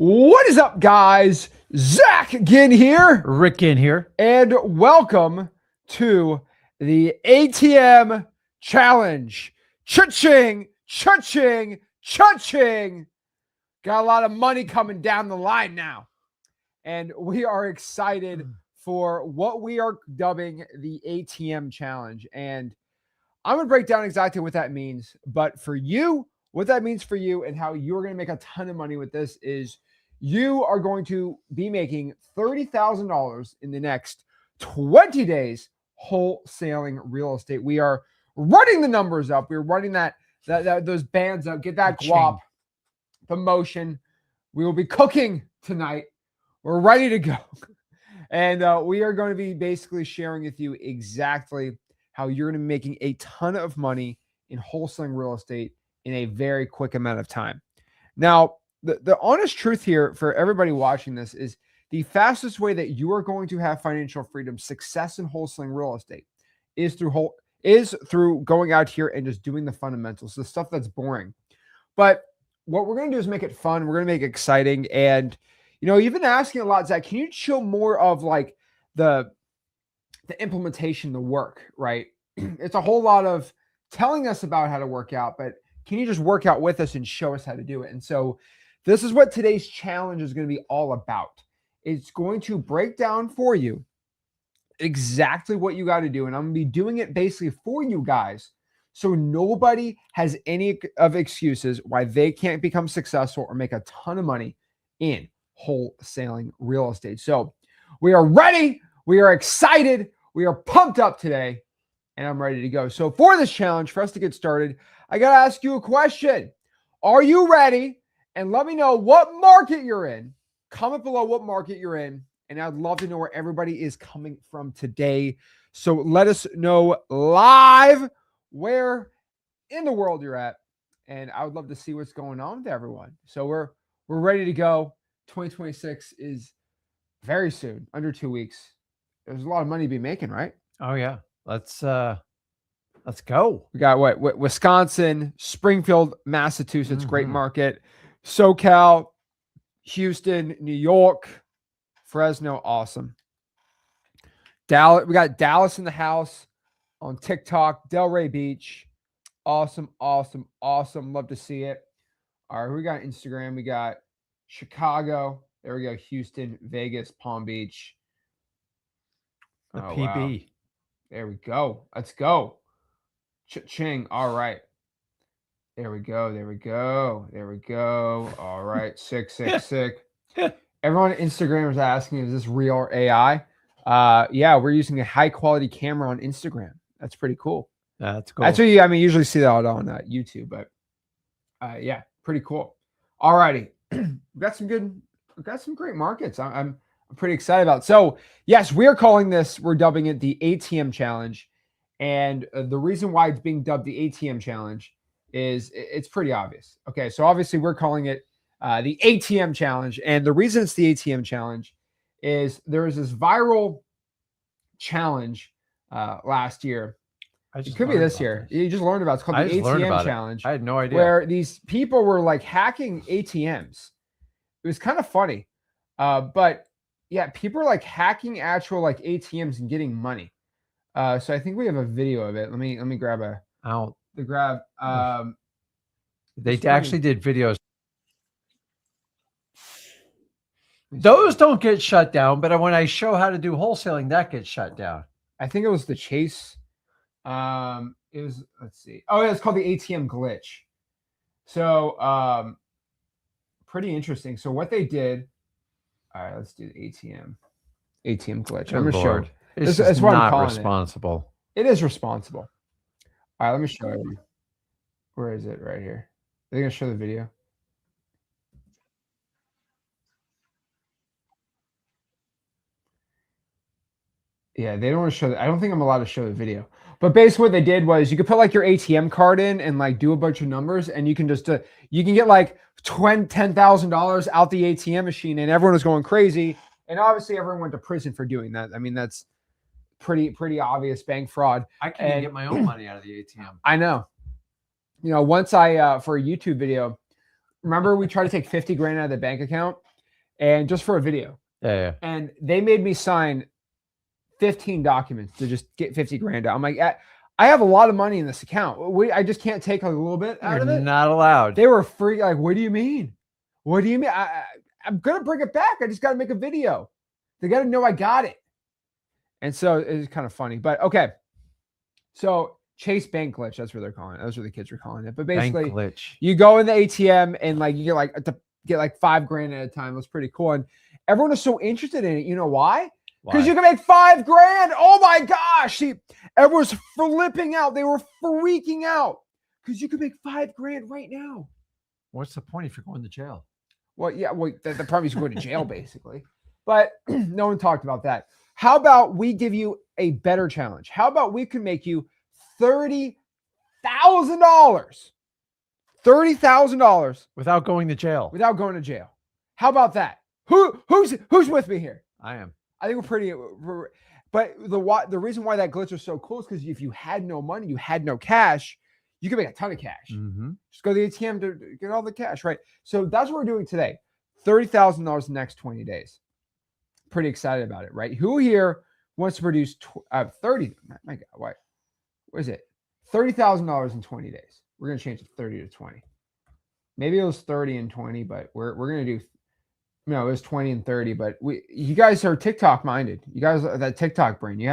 What is up, guys? Zach Ginn here. Rick Ginn here. And welcome to the ATM Challenge. Cha-ching, cha-ching, cha-ching. Got a lot of money coming down the line now. And we are excited for what we are dubbing the ATM Challenge. And I'm going to break down exactly what that means. But for you, what that means for you and how you're going to make a ton of money with this is you are going to be making $30,000 in the next 20 days wholesaling real estate. We are running the numbers up. We're running those bands up. Get that guap, the motion. We will be cooking tonight. We're ready to go. And we are going to be basically sharing with you exactly how you're going to be making a ton of money in wholesaling real estate in a very quick amount of time. Now, the honest truth here for everybody watching this is the fastest way that you are going to have financial freedom, success in wholesaling real estate is through going out here and just doing the fundamentals, the stuff that's boring. But what we're going to do is make it fun. We're going to make it exciting. And, you know, you've been asking a lot, Zach, can you show more of like the implementation, the work, right? It's a whole lot of telling us about how to work out, but can you just work out with us and show us how to do it? And so this is what today's challenge is going to be all about. It's going to break down for you exactly what you got to do. And I'm going to be doing it basically for you guys. So nobody has any of excuses why they can't become successful or make a ton of money in wholesaling real estate. So we are ready. We are excited. We are pumped up today. And I'm ready to go. So for this challenge, for us to get started, I got to ask you a question. Are you ready? And let me know what market you're in. Comment below what market you're in. And I'd love to know where everybody is coming from today. So let us know live where in the world you're at. And I would love to see what's going on with everyone. So we're ready to go. 2026 is very soon, under 2 weeks. There's a lot of money to be making, right? Oh yeah. Let's go. We got what Wisconsin, Springfield, Massachusetts, great market. SoCal, Houston, New York, Fresno, awesome. Dallas, we got Dallas in the house on TikTok, Delray Beach. Awesome. Love to see it. All right, we got Instagram. We got Chicago. There we go. Houston, Vegas, Palm Beach. The PB. Wow. There we go. Let's go. Cha-ching. All right. There we go. All right. Sick. Everyone on Instagram is asking, is this real or AI? Yeah, we're using a high quality camera on Instagram. That's pretty cool. That's cool. That's what you usually see that on YouTube, but yeah, pretty cool. All righty. We've got some great markets. I'm pretty excited about it. So yes, we're dubbing it the ATM Challenge. And the reason why it's being dubbed the ATM Challenge is it's pretty obvious. Okay, so obviously we're calling it the ATM Challenge. And the reason it's the ATM Challenge is there was this viral challenge last year. It could be this year. You just learned about it. It's called the ATM Challenge. I had no idea. Where these people were like hacking ATMs. It was kind of funny. But yeah, people are like hacking actual like ATMs and getting money. So I think we have a video of it. Let me grab they actually did videos. Those don't get shut down, but when I show how to do wholesaling, that gets shut down. I think it was the Chase. It was, let's see. Oh yeah, it's called the ATM glitch. So pretty interesting. So what they did, all right, let's do the ATM glitch. I'm gonna show it. It's not responsible. It is responsible. All right, let me show you. Where is it? Right here. Are they gonna show the video? Yeah, they don't want to show I don't think I'm allowed to show the video. But basically what they did was you could put like your ATM card in and like do a bunch of numbers, and you can just you can get like $10,000 out the ATM machine, and everyone was going crazy. And obviously everyone went to prison for doing that. I mean, that's pretty obvious bank fraud. I can't get my own money out of the ATM. I know. You know, once I for a YouTube video, remember we tried to take 50 grand out of the bank account, and just for a video. Yeah. And they made me sign 15 documents to just get 50 grand out. I'm like, I have a lot of money in this account. I just can't take like a little bit out of it. Not allowed. They were free. Like, what do you mean? What do you mean? I'm going to bring it back. I just got to make a video. They got to know I got it. And so it's kind of funny. But okay. So Chase Bank Glitch, that's what they're calling it. That's what the kids were calling it. But basically, Bank glitch. You go in the ATM and like you get like 5 grand at a time. It was pretty cool. And everyone is so interested in it. You know why? Because you can make 5 grand. Oh my gosh. See, everyone's flipping out. They were freaking out because you could make 5 grand right now. What's the point if you're going to jail? Well, yeah, the problem is going to jail basically. But no one talked about that. How about we give you a better challenge? How about we can make you $30,000? $30,000 without going to jail. Without going to jail. How about that? Who's with me here? I am. I think we're pretty. But the reason why that glitch was so cool is because if you had no money, you had no cash, you could make a ton of cash. Mm-hmm. Just go to the ATM to get all the cash, right? So that's what we're doing today. $30,000 the next 20 days. Pretty excited about it, right? Who here wants to produce 30? My God, what is it? $30,000 in 20 days. We're gonna change it 30 to 20. Maybe it was 30 and 20, but we're gonna do. No, it was 20 and 30. But you guys are TikTok minded. You guys are that TikTok brain. You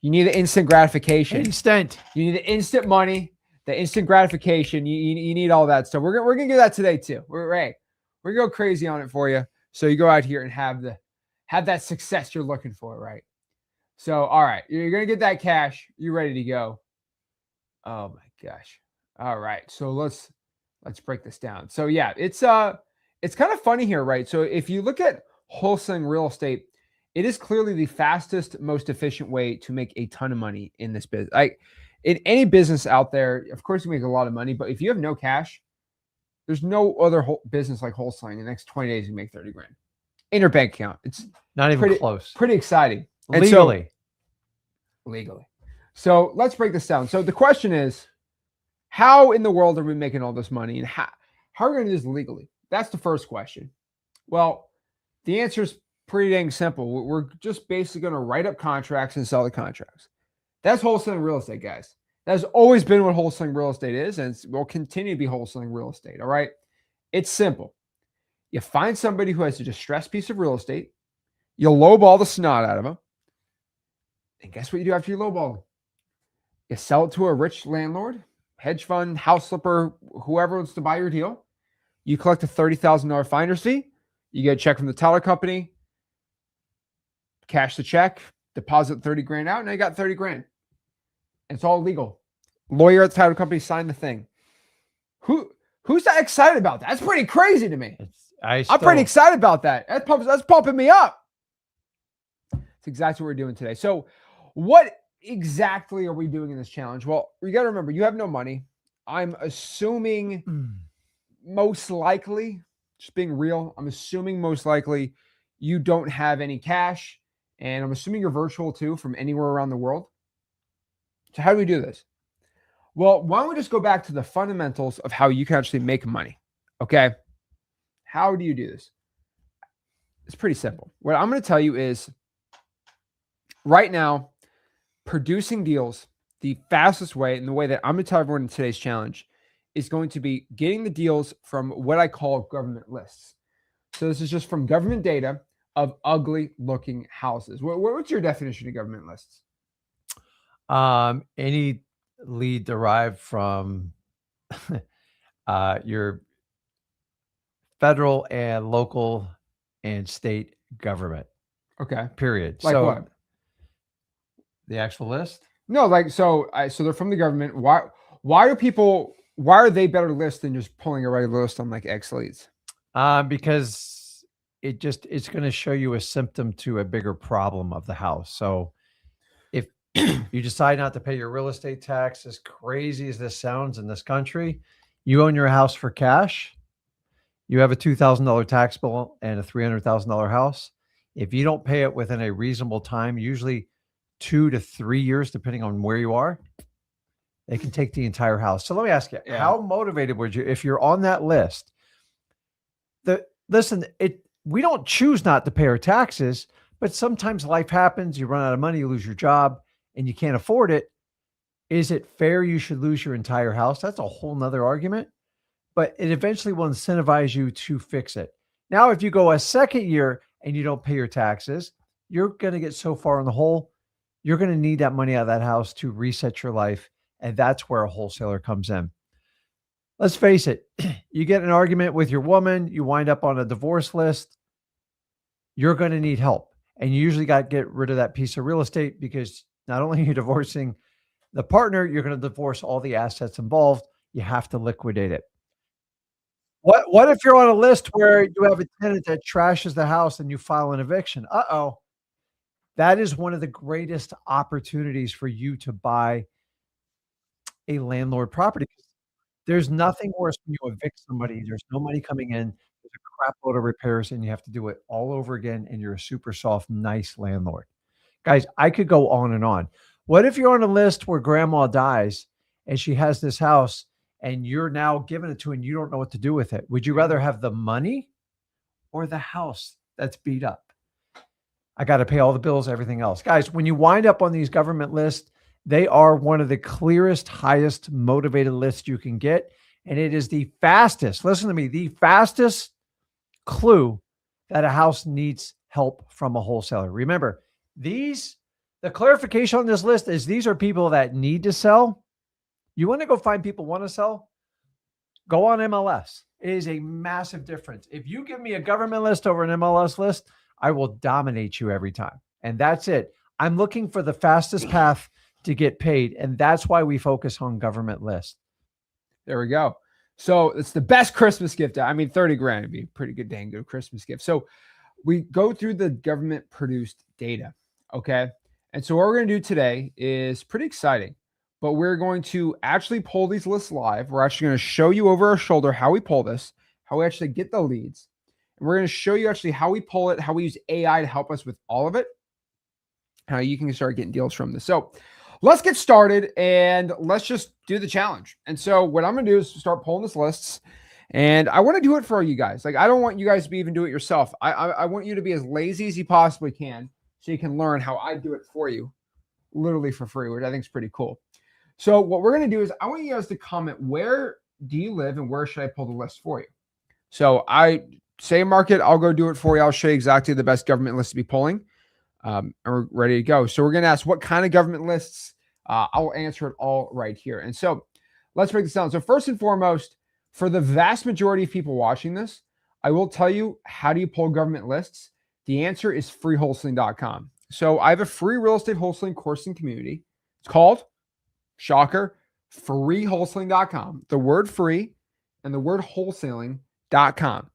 need the instant gratification. Instant. You need the instant money, the instant gratification. You need all that stuff. We're gonna do that today too. We're gonna go crazy on it for you. So you go out here and have that success you're looking for, right? So, all right, you're gonna get that cash. You ready to go? Oh my gosh! All right, so let's break this down. So yeah, it's kind of funny here, right? So if you look at wholesaling real estate, it is clearly the fastest, most efficient way to make a ton of money in this business. Like in any business out there, of course you make a lot of money, but if you have no cash, there's no other business like wholesaling. In the next 20 days, you make 30 grand in your bank account. It's not even close. Pretty exciting. Legally. So let's break this down. So the question is, how in the world are we making all this money, and how are we going to do this legally? That's the first question. Well, the answer is pretty dang simple. We're just basically going to write up contracts and sell the contracts. That's wholesaling real estate, guys. That has always been what wholesaling real estate is, and it will continue to be wholesaling real estate. All right. It's simple. You find somebody who has a distressed piece of real estate, you lowball the snot out of them, and guess what you do after you lowball them? You sell it to a rich landlord, hedge fund, house flipper, whoever wants to buy your deal. You collect a $30,000 finder's fee. You get a check from the teller company, cash the check, deposit 30 grand out, and now you got 30 grand. It's all legal. Lawyer at the title company signed the thing. Who's that excited about that? That's pretty crazy to me. I'm pretty excited about that. That's pumping me up. That's exactly what we're doing today. So what exactly are we doing in this challenge? Well, you got to remember, you have no money. I'm assuming most likely, just being real, I'm assuming most likely you don't have any cash. And I'm assuming you're virtual too from anywhere around the world. So how do we do this? Well, why don't we just go back to the fundamentals of how you can actually make money? Okay. How do you do this? It's pretty simple. What I'm going to tell you is right now, producing deals, the fastest way and the way that I'm going to tell everyone in today's challenge is going to be getting the deals from what I call government lists. So this is just from government data of ugly looking houses. What's your definition of government lists? Any lead derived from your federal and local and state government. Okay. Period. Like so what? The actual list? No, like so they're from the government. Why are they better lists than just pulling a regular list on like X leads? Because it's going to show you a symptom to a bigger problem of the house. So if you decide not to pay your real estate tax, as crazy as this sounds in this country, you own your house for cash, you have a $2,000 tax bill and a $300,000 house. If you don't pay it within a reasonable time, usually 2 to 3 years, depending on where you are, they can take the entire house. So let me ask you, how motivated would you, if you're on that list? we don't choose not to pay our taxes, but sometimes life happens. You run out of money, you lose your job, and you can't afford it. Is it fair you should lose your entire house? That's a whole nother argument, but it eventually will incentivize you to fix it. Now, if you go a second year and you don't pay your taxes, you're going to get so far in the hole, you're going to need that money out of that house to reset your life. And that's where a wholesaler comes in. Let's face it, you get an argument with your woman, you wind up on a divorce list, you're going to need help. And you usually got to get rid of that piece of real estate because not only are you divorcing the partner, you're going to divorce all the assets involved. You have to liquidate it. What if you're on a list where you have a tenant that trashes the house and you file an eviction? Uh-oh. That is one of the greatest opportunities for you to buy a landlord property. There's nothing worse when you evict somebody. There's no money coming in. There's a crap load of repairs, and you have to do it all over again, and you're a super soft, nice landlord. Guys, I could go on and on. What if you're on a list where grandma dies and she has this house and you're now giving it to her and you don't know what to do with it? Would you rather have the money or the house that's beat up? I got to pay all the bills, everything else. Guys, when you wind up on these government lists, they are one of the clearest, highest motivated lists you can get. And it is the fastest, listen to me, the fastest clue that a house needs help from a wholesaler. Remember, the clarification on this list is these are people that need to sell. You want to go find people who want to sell? Go on MLS. It is a massive difference. If you give me a government list over an MLS list, I will dominate you every time. And that's it. I'm looking for the fastest path to get paid. And that's why we focus on government lists. There we go. So it's the best Christmas gift. I mean, 30 grand would be a pretty good, dang good Christmas gift. So we go through the government produced data. Okay. And so what we're going to do today is pretty exciting, but we're going to actually pull these lists live. We're actually going to show you over our shoulder how we pull this, how we actually get the leads. And we're going to show you actually how we pull it, how we use AI to help us with all of it, how you can start getting deals from this. So let's get started and let's just do the challenge. And so what I'm going to do is start pulling this lists, and I want to do it for you guys. Like, I don't want you guys to be even do it yourself. I want you to be as lazy as you possibly can so you can learn how I do it for you literally for free, which I think is pretty cool. So what we're going to do is I want you guys to comment, where do you live and where should I pull the list for you? So I say market, I'll go do it for you. I'll show you exactly the best government list to be pulling. And we're ready to go. So we're going to ask what kind of government lists. I'll answer it all right here. And so let's break this down. So first and foremost, for the vast majority of people watching this, I will tell you, how do you pull government lists? The answer is freewholesaling.com. So I have a free real estate wholesaling course and community. It's called, shocker, freewholesaling.com. The word free and the word wholesaling.com.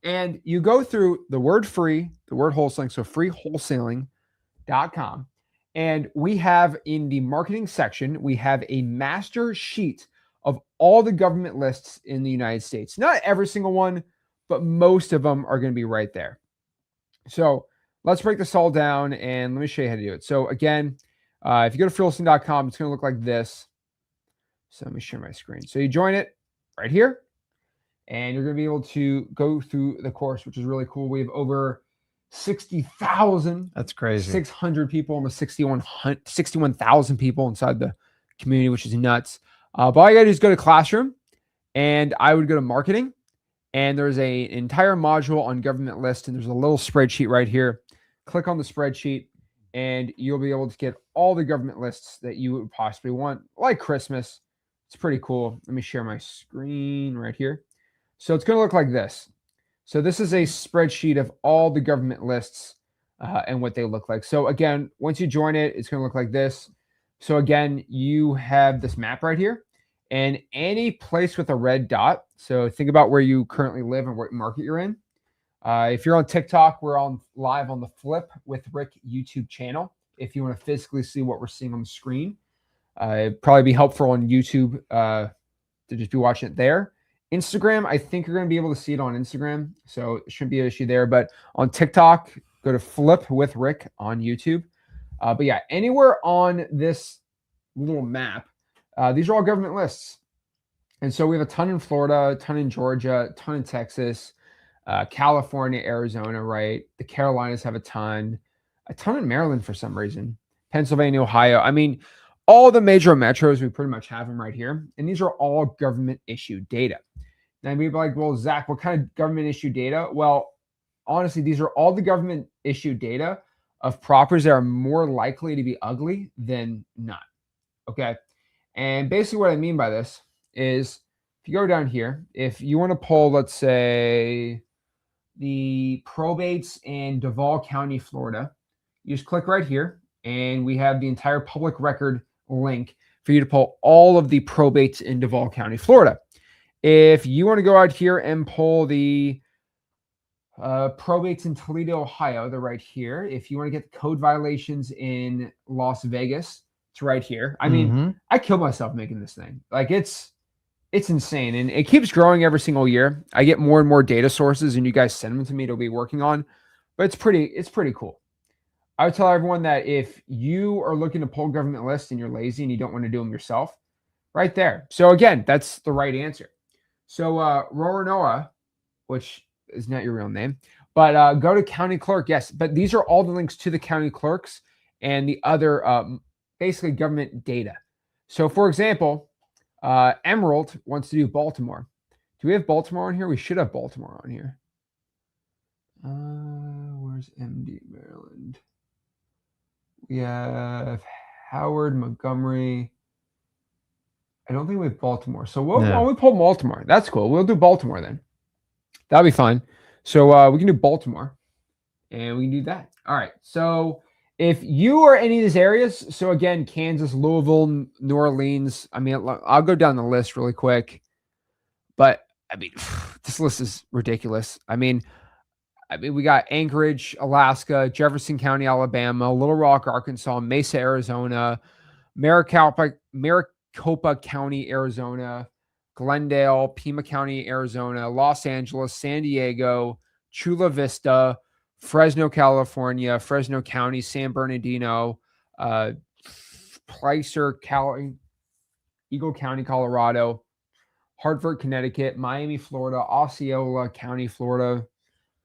And you go through the word free, the word wholesaling, so freewholesaling.com. And we have in the marketing section, we have a master sheet of all the government lists in the United States. Not every single one, but most of them are going to be right there. So let's break this all down and let me show you how to do it. So again, if you go to freewholesaling.com, it's going to look like this. So let me share my screen. So you join it right here, and you're going to be able to go through the course, which is really cool. We have over 60,000. That's crazy. 600 people, almost 61,000 people inside the community, which is nuts. But all you got to do is go to Classroom, and I would go to Marketing, and there's an entire module on government list, and there's a little spreadsheet right here. Click on the spreadsheet, and you'll be able to get all the government lists that you would possibly want, like Christmas. It's pretty cool. Let me share my screen right here. So it's going to look like this. So this is a spreadsheet of all the government lists and what they look like. So again, once you join it, it's going to look like this. So again, you have this map right here, and any place with a red dot. So think about where you currently live and what market you're in. If you're on TikTok, we're on live on the Flip with Rick YouTube channel. If you want to physically see what we're seeing on the screen, it'd probably be helpful on YouTube to just be watching it there. Instagram, I think you're going to be able to see it on Instagram, so it shouldn't be an issue there. But on TikTok, go to Flip with Rick on YouTube. But yeah, anywhere on this little map, these are all government lists. And so we have a ton in Florida, a ton in Georgia, a ton in Texas, California, Arizona, right? The Carolinas have a ton in Maryland for some reason. Pennsylvania, Ohio. I mean, all the major metros, we pretty much have them right here. And these are all government issued data. Now, you'd be like, well, Zach, what kind of government issued data? Well, honestly, these are all the government issued data of properties that are more likely to be ugly than not. Okay. And basically, what I mean by this is if you go down here, if you want to pull, let's say, the probates in Duval County, Florida, you just click right here, and we have the entire public record link for you to pull all of the probates in Duval County, Florida. If you want to go out here and pull the probates in Toledo, Ohio, they're right here. If you want to get the code violations in Las Vegas, it's right here. I mean, I killed myself making this thing. Like it's insane, and it keeps growing every single year. I get more and more data sources, and you guys send them to me to be working on. But it's pretty cool. I would tell everyone that if you are looking to pull government lists and you're lazy and you don't want to do them yourself, right there. So again, that's the right answer. So Roronoa, which is not your real name, but go to county clerk. Yes, but these are all the links to the county clerks and the other basically government data. So for example, Emerald wants to do Baltimore. Do we have Baltimore on here? We should have Baltimore on here. Where's MD Maryland? We have Howard, Montgomery. I don't think we have Baltimore. So why we pull Baltimore? That's cool. We'll do Baltimore then. That'll be fine. So we can do Baltimore, and we can do that. All right. So if you are any of these areas, so again, Kansas, Louisville, New Orleans, I mean, I'll go down the list really quick. But, I mean, this list is ridiculous. I mean, we got Anchorage, Alaska, Jefferson County, Alabama, Little Rock, Arkansas, Mesa, Arizona, Maricopa County, Arizona, Glendale, Pima County, Arizona, Los Angeles, San Diego, Chula Vista, Fresno, California, Fresno County, San Bernardino, Placer, Eagle County, Colorado, Hartford, Connecticut, Miami, Florida, Osceola County, Florida,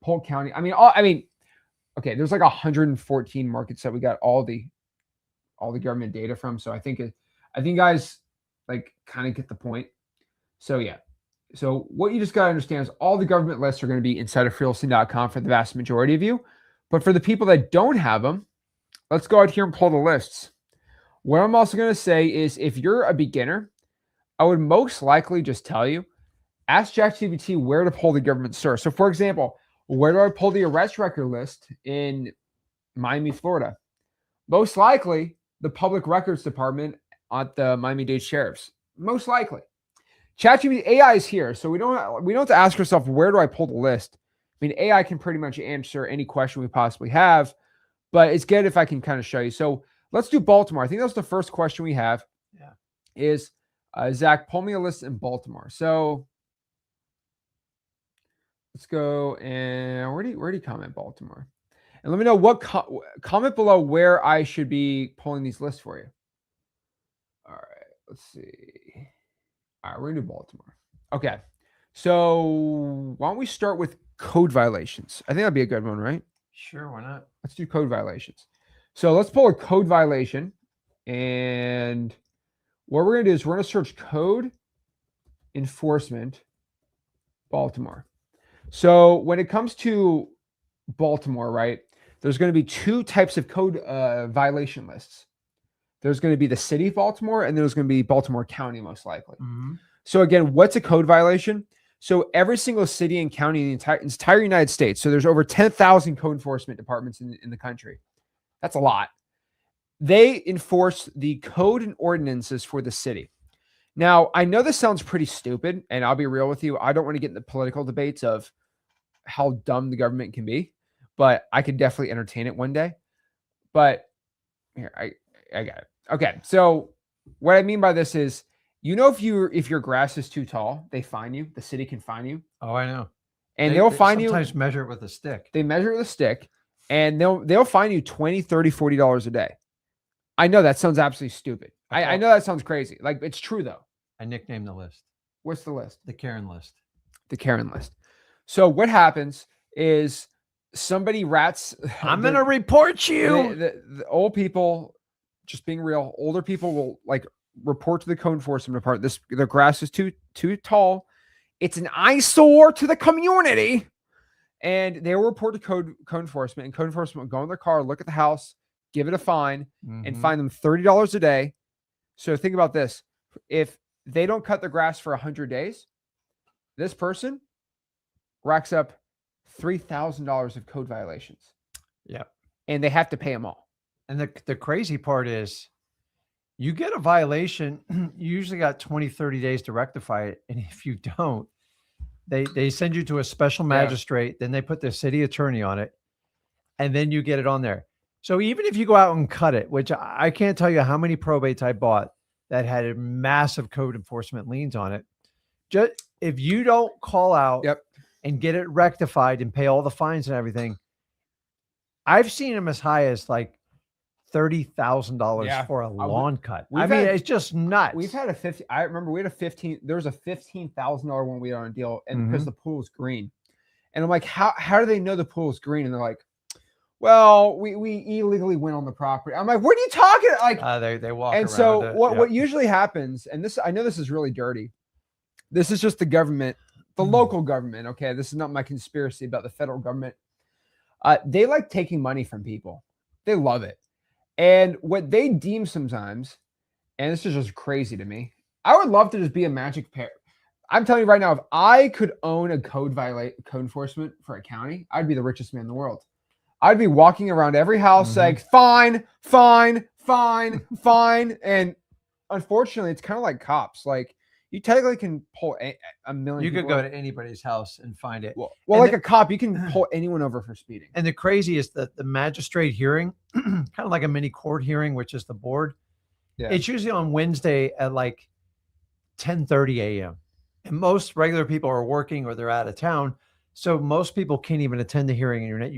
Polk County. I mean, okay, there's like 114 markets that we got all the government data from. So I think guys like kind of get the point. So yeah. So what you just got to understand is all the government lists are going to be inside of freelisting.com for the vast majority of you. But for the people that don't have them, let's go out here and pull the lists. What I'm also going to say is if you're a beginner, I would most likely just tell you, ask ChatGPT where to pull the government source. So for example, where do I pull the arrest record list in Miami, Florida? Most likely the public records department at the Miami-Dade Sheriff's. Most likely. ChatGPT AI is here, so we don't have to ask ourselves, where do I pull the list? I mean, AI can pretty much answer any question we possibly have, but it's good if I can kind of show you. So let's do Baltimore. I think that's the first question we have. Yeah. Is Zach, pull me a list in Baltimore. So let's go and where do you comment Baltimore? And let me know what comment below where I should be pulling these lists for you. All right, let's see. All right, we're going to do Baltimore. Okay. So why don't we start with code violations? I think that'd be a good one, right? Sure, why not? Let's do code violations. So let's pull a code violation. And what we're going to do is we're going to search code enforcement Baltimore. So when it comes to Baltimore, right, there's going to be two types of code violation lists. There's going to be the city of Baltimore, and there's going to be Baltimore County, most likely. So again, what's a code violation? So every single city and county in the entire United States, so there's over 10,000 code enforcement departments in the country. That's a lot. They enforce the code and ordinances for the city. Now, I know this sounds pretty stupid, and I'll be real with you. I don't want to get in the political debates of how dumb the government can be, but I could definitely entertain it one day. But here, I got it. Okay, so what I mean by this is, if your grass is too tall, they fine you. The city can fine you. Oh, I know. And they'll fine you. Sometimes measure it with a stick. They measure it with a stick, and they'll fine you $20, $30, $40 a day. I know that sounds absolutely stupid. I know that sounds crazy. Like, it's true though. I nicknamed the list. What's the list? The Karen list. The Karen list. So what happens is somebody rats. I'm going to report you. The old people, just being real, older people will like report to the code enforcement department. The grass is too tall. It's an eyesore to the community. And they will report to code enforcement, and code enforcement will go in their car, look at the house, give it a fine, and fine them $30 a day. So think about this. If they don't cut the grass for 100 days, this person racks up $3,000 of code violations. Yep. And they have to pay them all. And the crazy part is you get a violation, you usually got 20, 30 days to rectify it. And if you don't, they send you to a special magistrate, then they put the city attorney on it, and then you get it on there. So even if you go out and cut it, which I can't tell you how many probates I bought that had massive code enforcement liens on it, just if you don't call out and get it rectified and pay all the fines and everything, I've seen them as high as like $30,000 for a lawn cut. I mean, it's just nuts. We've had I remember we had there was a $15,000 one we had on a deal, and because the pool is green. And I'm like, how do they know the pool is green? And they're like, well, we illegally went on the property. I'm like, what are you talking? Like, they walk and around so it. what usually happens, and this, I know this is really dirty. This is just the government, the local government. Okay. This is not my conspiracy about the federal government. They like taking money from people. They love it. And what they deem sometimes, and this is just crazy to me, I would love to just be a magic pair. I'm telling you right now, if I could own a code enforcement for a county, I'd be the richest man in the world. I'd be walking around every house saying, fine, fine, fine, fine. And unfortunately, it's kind of like cops. Like, you technically can pull a million. You could go to anybody's house and find it. Well, like a cop, you can pull anyone over for speeding. And the crazy is that the magistrate hearing, kind of like a mini court hearing, which is the board. Yeah. It's usually on Wednesday at like 10:30 a.m. And most regular people are working or they're out of town. So most people can't even attend the hearing internet.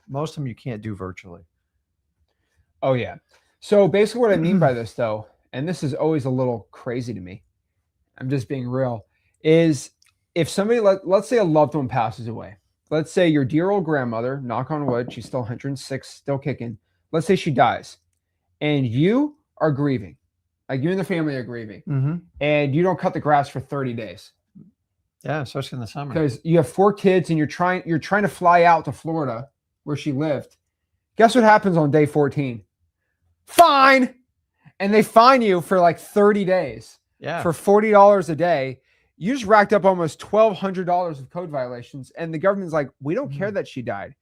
Most of them you can't do virtually. Oh yeah. So basically what I mean by this though, and this is always a little crazy to me, I'm just being real, is if somebody, let's say a loved one passes away. Let's say your dear old grandmother, knock on wood, she's still 106, still kicking. Let's say she dies and you are grieving. Like you and the family are grieving and you don't cut the grass for 30 days. Yeah, especially in the summer. Because you have 4 kids and you're trying to fly out to Florida where she lived. Guess what happens on day 14? Fine. And they fine you for like 30 days. Yeah. For $40 a day. You just racked up almost $1,200 of code violations. And the government's like, we don't care that she died.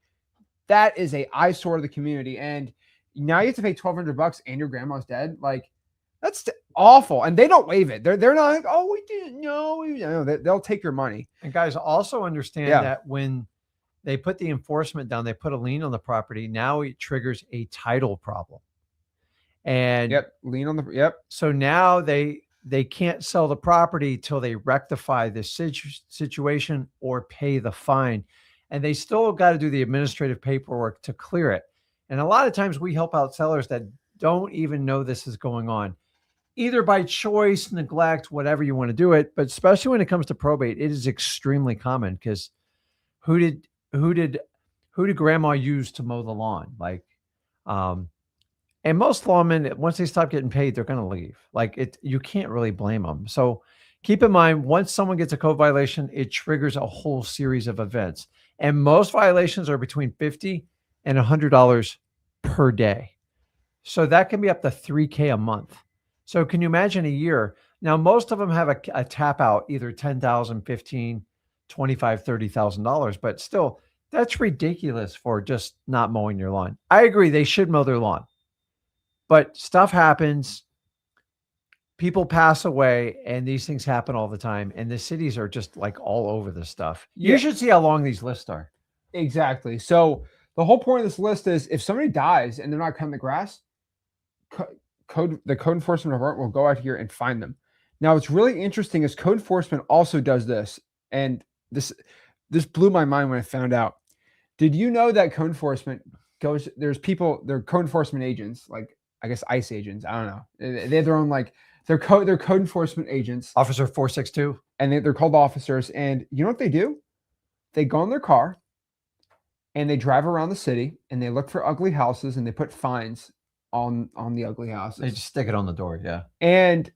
That is a eyesore to the community. And now you have to pay $1,200 and your grandma's dead. Like, that's awful. And they don't waive it. They're not like, oh, we didn't know. No, they'll take your money. And guys, also understand that when they put the enforcement down, they put a lien on the property. Now it triggers a title problem. And lien on the, so now they can't sell the property till they rectify this situation or pay the fine. And they still got to do the administrative paperwork to clear it. And a lot of times we help out sellers that don't even know this is going on, either by choice, neglect, whatever you want to do it. But especially when it comes to probate, it is extremely common because who did grandma use to mow the lawn? Like, and most lawmen, once they stop getting paid, they're going to leave. Like you can't really blame them. So keep in mind, once someone gets a code violation, it triggers a whole series of events. And most violations are between $50 and $100 per day. So that can be up to $3,000 a month. So can you imagine a year? Now, most of them have a tap out, either $10,000, $15,000, $25,000, $30,000, but still that's ridiculous for just not mowing your lawn. I agree. They should mow their lawn. But stuff happens, people pass away, and these things happen all the time. And the cities are just like all over this stuff. You should see how long these lists are. Exactly. So the whole point of this list is if somebody dies and they're not cutting the grass, the code enforcement department will go out here and find them. Now, what's really interesting is code enforcement also does this. And this blew my mind when I found out. Did you know that code enforcement they're code enforcement agents, like I guess ICE agents. I don't know. They have their own, like, they're code enforcement agents. Officer 462. And they're called officers. And you know what they do? they go in their car and they drive around the city and they look for ugly houses and they put fines on the ugly houses. They just stick it on the door. Yeah. And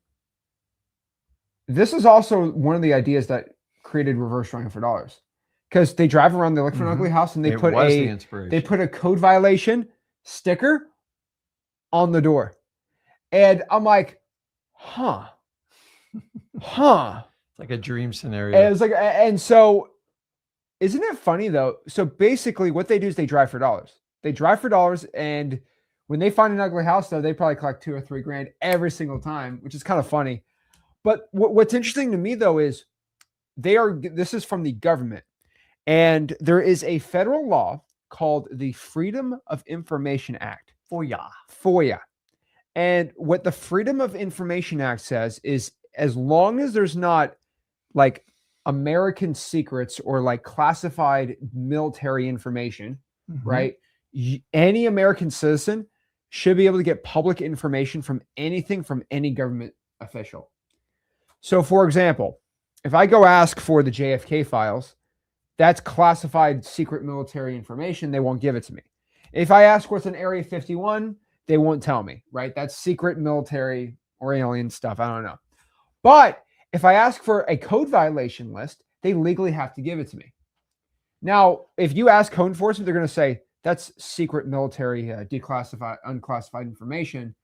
this is also one of the ideas that created reverse drawing for dollars, because they drive around, they look for an ugly house, and they put a code violation sticker on the door. And I'm like, huh. It's like a dream scenario. And it's like, and so isn't it funny though? So basically what they do is they drive for dollars. They drive for dollars, and when they find an ugly house though, they probably collect $2 or $3 grand every single time, which is kind of funny. But what's interesting to me though is this is from the government, and there is a federal law called the Freedom of Information Act. FOIA. And what the Freedom of Information Act says is, as long as there's not like American secrets or like classified military information, right? Any American citizen should be able to get public information from anything from any government official. So for example, if I go ask for the JFK files, that's classified secret military information. They won't give it to me. If I ask what's in Area 51, they won't tell me, right? That's secret military or alien stuff. I don't know. But if I ask for a code violation list, they legally have to give it to me. Now, if you ask code enforcement, they're going to say that's secret military, declassified, unclassified information.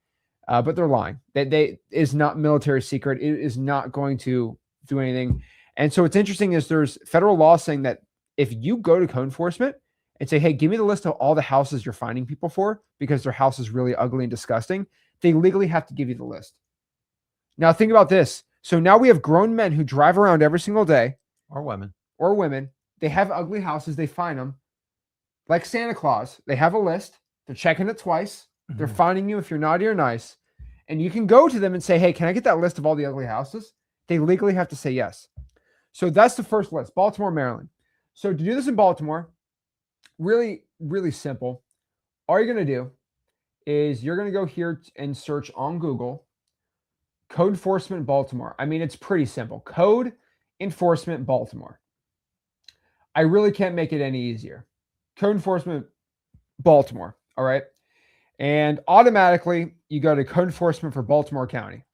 But they're lying. That is not military secret. It is not going to do anything. And so what's interesting is there's federal law saying that if you go to code enforcement and say, hey, give me the list of all the houses you're finding people for because their house is really ugly and disgusting, they legally have to give you the list. Now think about this. So now we have grown men who drive around every single day. Or women. They have ugly houses. They find them. Like Santa Claus. They have a list. They're checking it twice. They're finding you if you're naughty or nice. And you can go to them and say, hey, can I get that list of all the ugly houses? They legally have to say yes. So that's the first list, Baltimore, Maryland. So to do this in Baltimore, really, really simple. All you're going to do is you're going to go here and search on Google, Code Enforcement Baltimore. I mean, it's pretty simple. Code Enforcement Baltimore. I really can't make it any easier. Code Enforcement Baltimore. All right. And automatically you go to Code Enforcement for Baltimore County.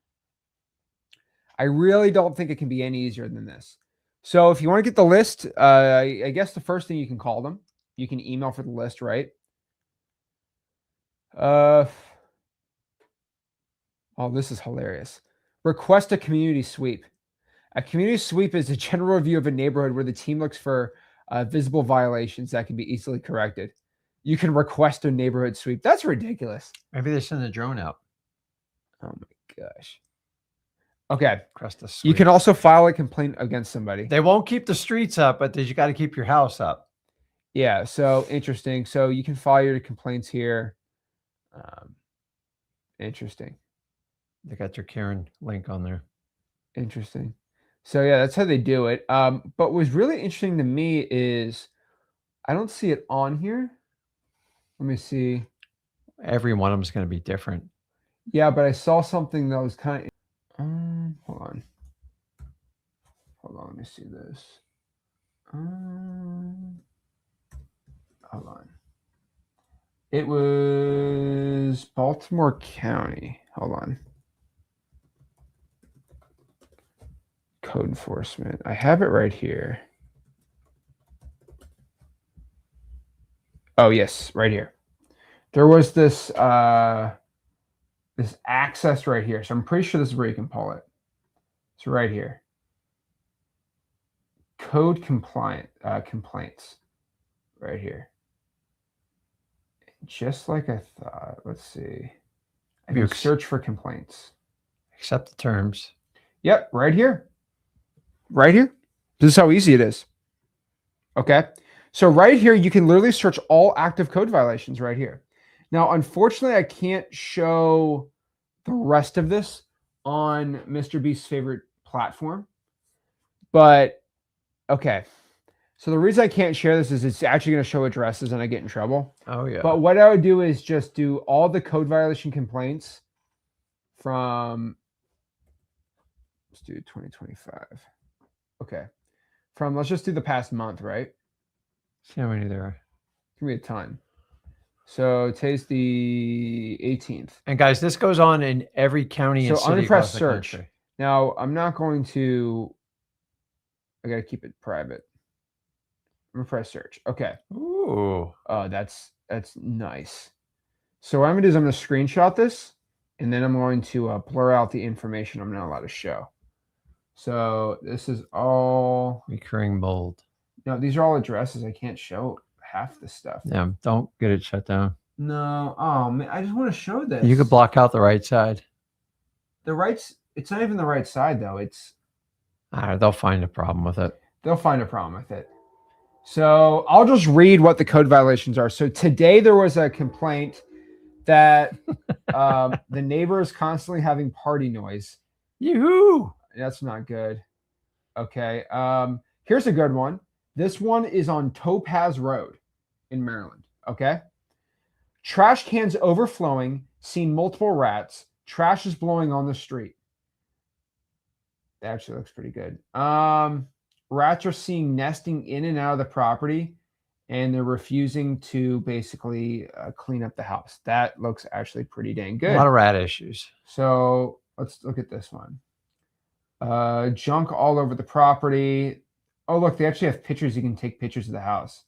I really don't think it can be any easier than this. So if you want to get the list, I guess the first thing you can call them, you can email for the list, right? Oh, this is hilarious. Request a community sweep. A community sweep is a general review of a neighborhood where the team looks for visible violations that can be easily corrected. You can request a neighborhood sweep. That's ridiculous. Maybe they send a drone out. Oh my gosh. Okay. Request a sweep. You can also file a complaint against somebody. They won't keep the streets up, but you got to keep your house up. Yeah. So interesting. So you can file your complaints here. Interesting. They got your Karen link on there. Interesting. So yeah, that's how they do it. But what's really interesting to me is I don't see it on here. Let me see. Every one of them is going to be different. Yeah, but I saw something that was kind of. Hold on. Let me see this. Hold on. It was Baltimore County. Hold on. Code enforcement. I have it right here. Oh, yes, right here. There was this this access right here. So I'm pretty sure this is where you can pull it. It's right here. Code compliant complaints right here. Just like I thought. Let's see. I can search for complaints. Accept the terms. Yep, right here. Right here. This is how easy it is. Okay. So right here, you can literally search all active code violations right here. Now, unfortunately, I can't show the rest of this on Mr. Beast's favorite platform. But, okay. So the reason I can't share this is it's actually going to show addresses and I get in trouble. Oh, yeah. But what I would do is just do all the code violation complaints from, let's do 2025. Okay. Let's just do the past month, right? See how many there are. Give me a ton. So today's the 18th. And guys, this goes on in every county and So I'm city gonna press across the search. country. Now I'm not going to. I gotta keep it private. I'm gonna press search. Okay. Ooh. Oh, that's nice. So what I'm gonna do is I'm gonna screenshot this, and then I'm going to blur out the information I'm not allowed to show. So this is all Recurring mold. no. These are all addresses. I can't show half the stuff. Yeah, don't get it shut down. No. Oh man, I just want to show this. You could block out the right side. the right. It's not even the right side though. It's They'll find a problem with it. they'll find a problem with it. So I'll just read what the code violations are. So today there was a complaint that the neighbor is constantly having party noise. Yoo-hoo! That's not good. Okay. Here's a good one. This one is on Topaz Road in Maryland. Okay. Trash cans overflowing. Seen multiple rats. Trash is blowing on the street. That actually looks pretty good. Rats are seen nesting in and out of the property, and they're refusing to basically clean up the house. That looks actually pretty dang good. A lot of rat issues. So let's look at this one. Junk all over the property. Oh, look, they actually have pictures. You can take pictures of the house.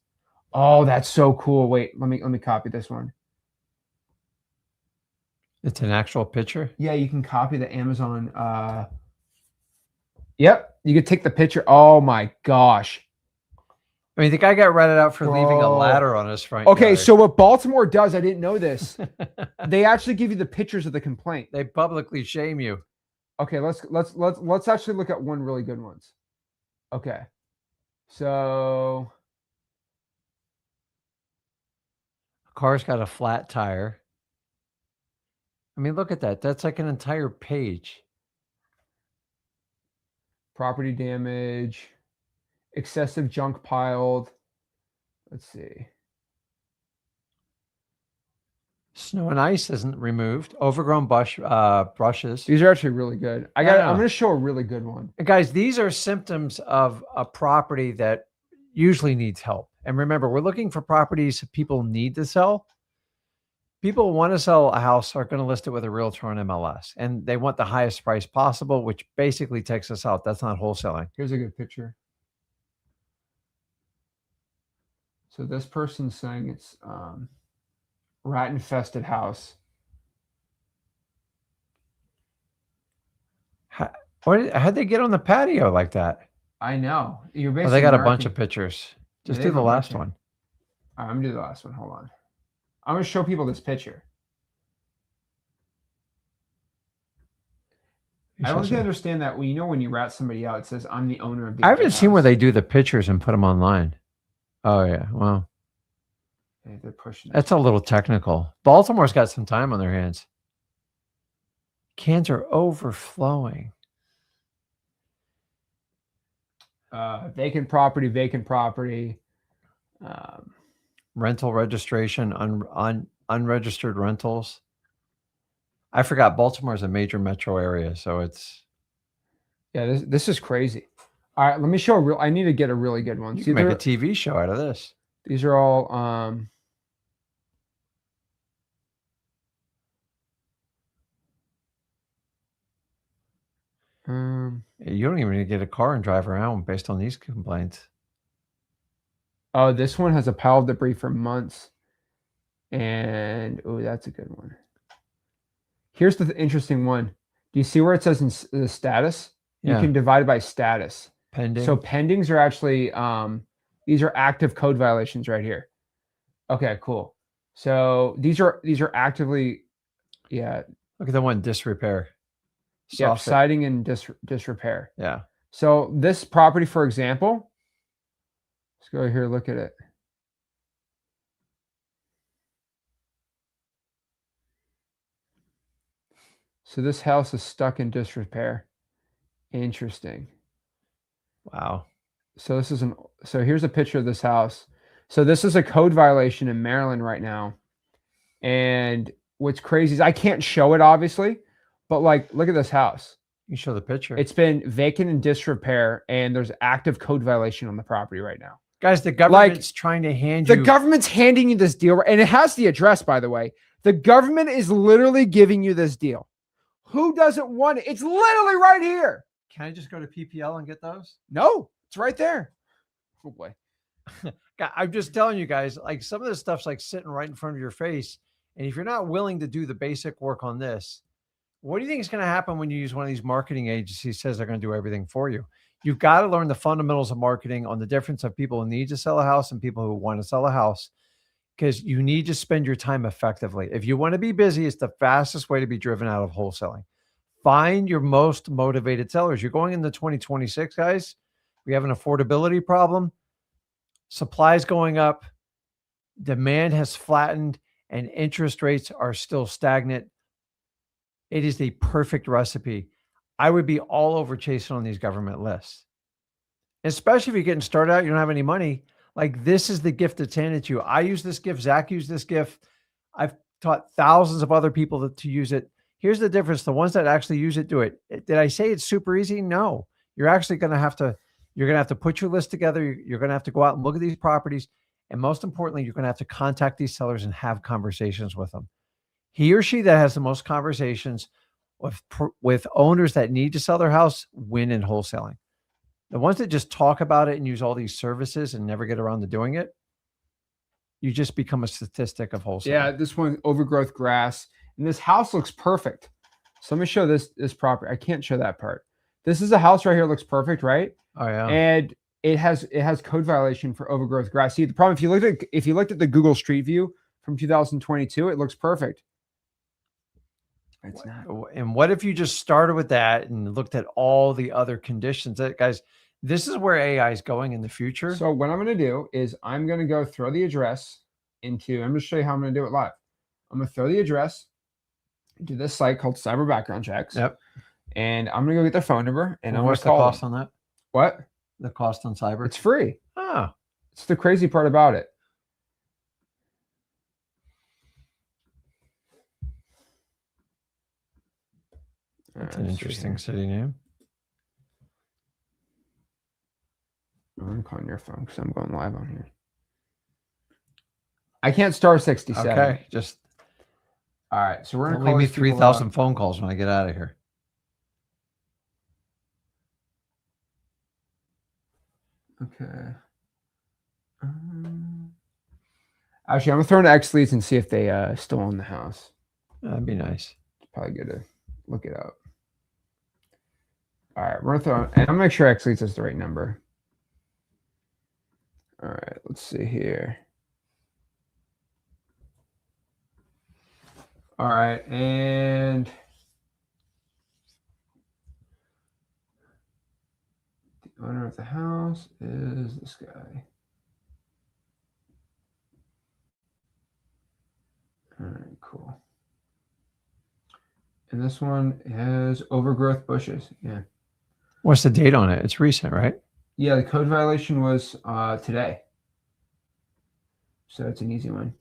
Oh, that's so cool. Wait, let me copy this one. It's an actual picture? Yeah, you can copy the Amazon. Yep, you could take the picture. Oh my gosh. I mean, the guy got ratted out for leaving a Bro. ladder on his front Okay, yard. so what Baltimore does, I didn't know this. They actually give you the pictures of the complaint. They publicly shame you. Okay, let's actually look at one really good ones. Okay. So Car's got a flat tire. I mean, look at that. That's like an entire page. property damage, excessive junk piled. Let's see. Snow and ice isn't removed. Overgrown brushes. These are actually really good. I'm going to show a really good one. And guys, these are symptoms of a property that usually needs help. And remember, we're looking for properties that people need to sell. People want to sell a house are going to list it with a realtor on MLS, and they want the highest price possible, which basically takes us out. That's not wholesaling. Here's a good picture. So this person's saying it's rat infested house. How'd they get on the patio like that? I know. You're Oh, basically they got a bunch of pictures. Just they do have the a last bunch of- one. All right, I'm gonna do the last one. Hold on. I'm gonna show people this picture. I don't think I understand that. When when you rat somebody out, it says I'm the owner of the. I haven't seen where they do the pictures and put them online. Oh yeah, well, They're pushing. that's a little technical. Baltimore's got some time on their hands. Cans are overflowing. Vacant property. Rental registration, unregistered rentals. I forgot Baltimore is a major metro area, so it's. Yeah, this is crazy. All right, let me show a real. I need to get a really good one. You See, can make a TV show out of this. These are all. You don't even need to get a car and drive around based on these complaints. Oh, this one has a pile of debris for months. And oh, that's a good one. Here's the interesting one. Do you see where it says in the status? Yeah. You can divide it by status. Pending. So pendings are actually these are active code violations right here. Okay, cool. So these are actively, yeah. Look at the one disrepair. Yeah, siding and disrepair. Yeah. So this property, for example, let's go here, look at it. So this house is stuck in disrepair. Interesting. Wow. So this is so here's a picture of this house. So this is a code violation in Maryland right now. And what's crazy is I can't show it obviously, but like look at this house. You show the picture. It's been vacant and disrepair, and there's active code violation on the property right now. Guys, the government's trying to hand you. The government's handing you this deal, and it has the address, by the way. The government is literally giving you this deal. Who doesn't want it? It's literally right here. Can I just go to PPL and get those? No, it's right there. Oh boy. I'm just telling you guys, like some of this stuff's like sitting right in front of your face. And if you're not willing to do the basic work on this, what do you think is going to happen when you use one of these marketing agencies says they're going to do everything for you? You've got to learn the fundamentals of marketing on the difference of people who need to sell a house and people who want to sell a house, because you need to spend your time effectively. If you want to be busy, it's the fastest way to be driven out of wholesaling. Find your most motivated sellers. You're going into 2026, guys. We have an affordability problem. Supply is going up. Demand has flattened and interest rates are still stagnant. It is the perfect recipe. I would be all over chasing on these government lists, especially if you're getting started out, you don't have any money. Like this is the gift that's handed to you. I use this gift. Zach used this gift. I've taught thousands of other people to use it. Here's the difference. The ones that actually use it, do it. Did I say it's super easy? No, you're actually going to have to, put your list together. You're going to have to go out and look at these properties. And most importantly, you're going to have to contact these sellers and have conversations with them. He or she that has the most conversations with owners that need to sell their house win in wholesaling. The ones that just talk about it and use all these services and never get around to doing it, you just become a statistic of wholesaling. Yeah, this one, overgrowth grass. And this house looks perfect. So let me show this property. I can't show that part. This is a house right here. Looks perfect, right? Oh yeah. And it has code violation for overgrowth grass. See, the problem, if you looked at the Google Street View from 2022, it looks perfect. It's not. And what if you just started with that and looked at all the other conditions? Guys, this is where AI is going in the future. So what I'm going to do is I'm going to go throw the address into, I'm going to show you how I'm going to do it live. I'm going to throw the address into this site called Cyber Background Checks. Yep. And I'm going to go get their phone number and I'm going what's to the call cost them. on that? What? The cost on cyber? It's free. Oh. It's the crazy part about it. That's an interesting city name. I'm calling your phone because I'm going live on here. I can't star 67. Okay, just all right. So we're gonna leave me 3,000 phone calls when I get out of here. Okay. Actually, I'm gonna throw in X leads and see if they still own the house. That'd be nice. It's probably good to look it up. All right, we're gonna throw, and I'm gonna make sure X leads is the right number. All right, let's see here. All right, and the owner of the house is this guy. All right, cool. And this one has overgrowth bushes. Yeah. What's the date on it? It's recent, right? Yeah, the code violation was today. So it's an easy one.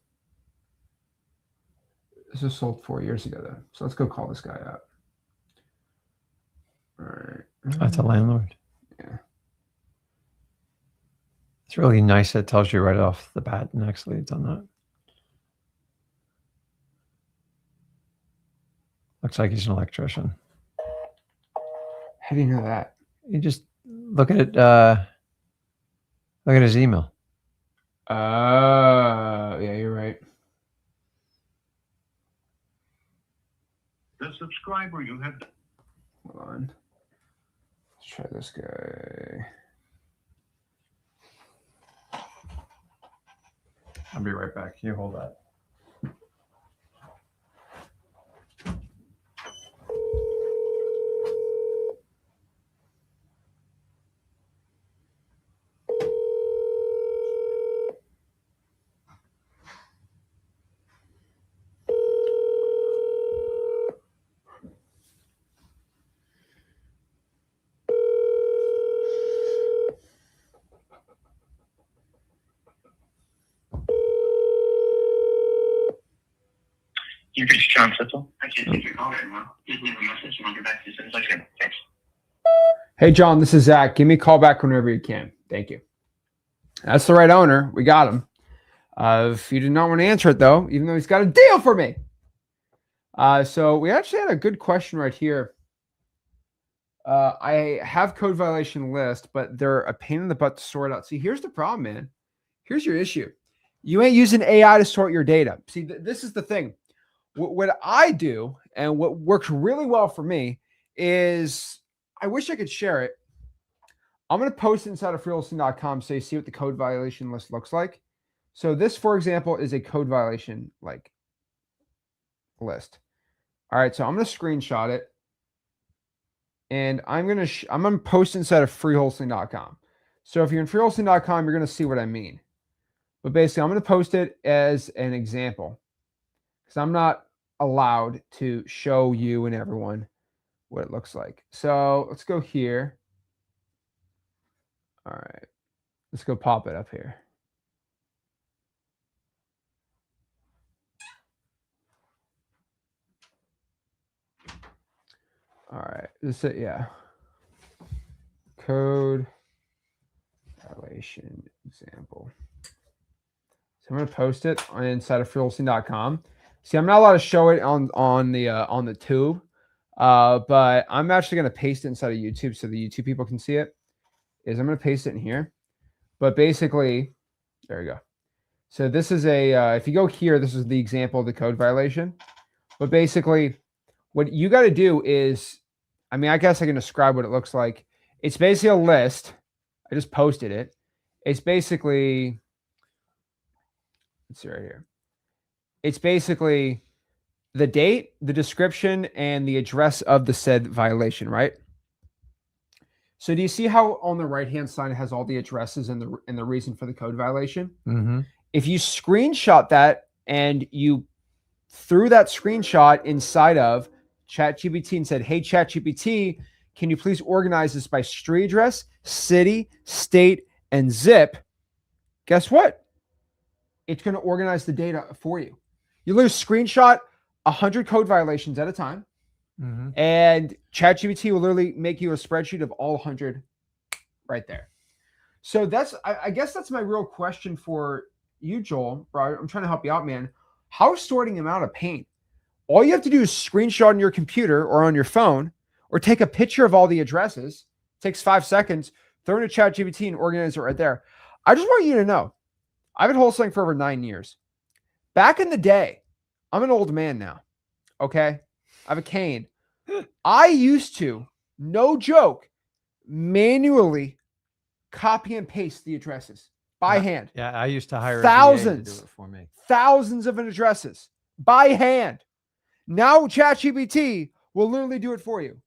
This was sold 4 years ago, though. So let's go call this guy up. All right. That's a landlord. Yeah. It's really nice. It tells you right off the bat next leads on that. Looks like he's an electrician. How do you know that? You just look at it. Look at his email. Yeah, you're right. The subscriber you have. Hold on. Let's try this guy. I'll be right back. You hold that. You've reached John Sitzel. I can't take your call right now. Please leave a message and I'll get back to you as soon as I can. Thanks. Hey, John, this is Zach. Give me a call back whenever you can. Thank you. That's the right owner. We got him. If you do not want to answer it, though, even though he's got a deal for me. So we actually had a good question right here. I have code violation list, but they're a pain in the butt to sort out. See, here's the problem, man. Here's your issue. You ain't using AI to sort your data. See, this is the thing. What I do and what works really well for me is I wish I could share it. I'm going to post it inside of freeholstein.com so you see what the code violation list looks like. So this, for example, is a code violation like list. All right, so I'm going to screenshot it. And I'm going to post inside of freeholstein.com. So if you're in freeholstein.com, you're going to see what I mean. But basically, I'm going to post it as an example because I'm not allowed to show you and everyone what it looks like. So let's go here. All right, let's go pop it up here. All right, this is, yeah. Code violation example. So I'm going to post it on inside of freeholstein.com. See, I'm not allowed to show it on the tube, but I'm actually going to paste it inside of YouTube so the YouTube people can see it. I'm going to paste it in here. But basically, there you go. So this is if you go here, this is the example of the code violation. But basically, what you got to do is, I mean, I guess I can describe what it looks like. It's basically a list. I just posted it. It's basically, let's see right here. It's basically the date, the description, and the address of the said violation, right? So do you see how on the right-hand side it has all the addresses and the reason for the code violation? Mm-hmm. If you screenshot that and you threw that screenshot inside of ChatGPT and said, hey, ChatGPT, can you please organize this by street address, city, state, and zip? Guess what? It's going to organize the data for you. You literally screenshot 100 code violations at a time, and ChatGPT will literally make you a spreadsheet of all 100 right there. So that's, I guess that's my real question for you, Joel. Bro, I'm trying to help you out, man. How is sorting them out a pain? All you have to do is screenshot on your computer or on your phone, or take a picture of all the addresses. It takes 5 seconds. Throw it into ChatGPT and organize it right there. I just want you to know, I've been wholesaling for over 9 years. Back in the day, I'm an old man now. Okay, I have a cane. I used to, no joke, manually copy and paste the addresses by hand. Yeah, I used to hire thousands a VA to do it for me. Thousands of addresses by hand. Now ChatGPT will literally do it for you.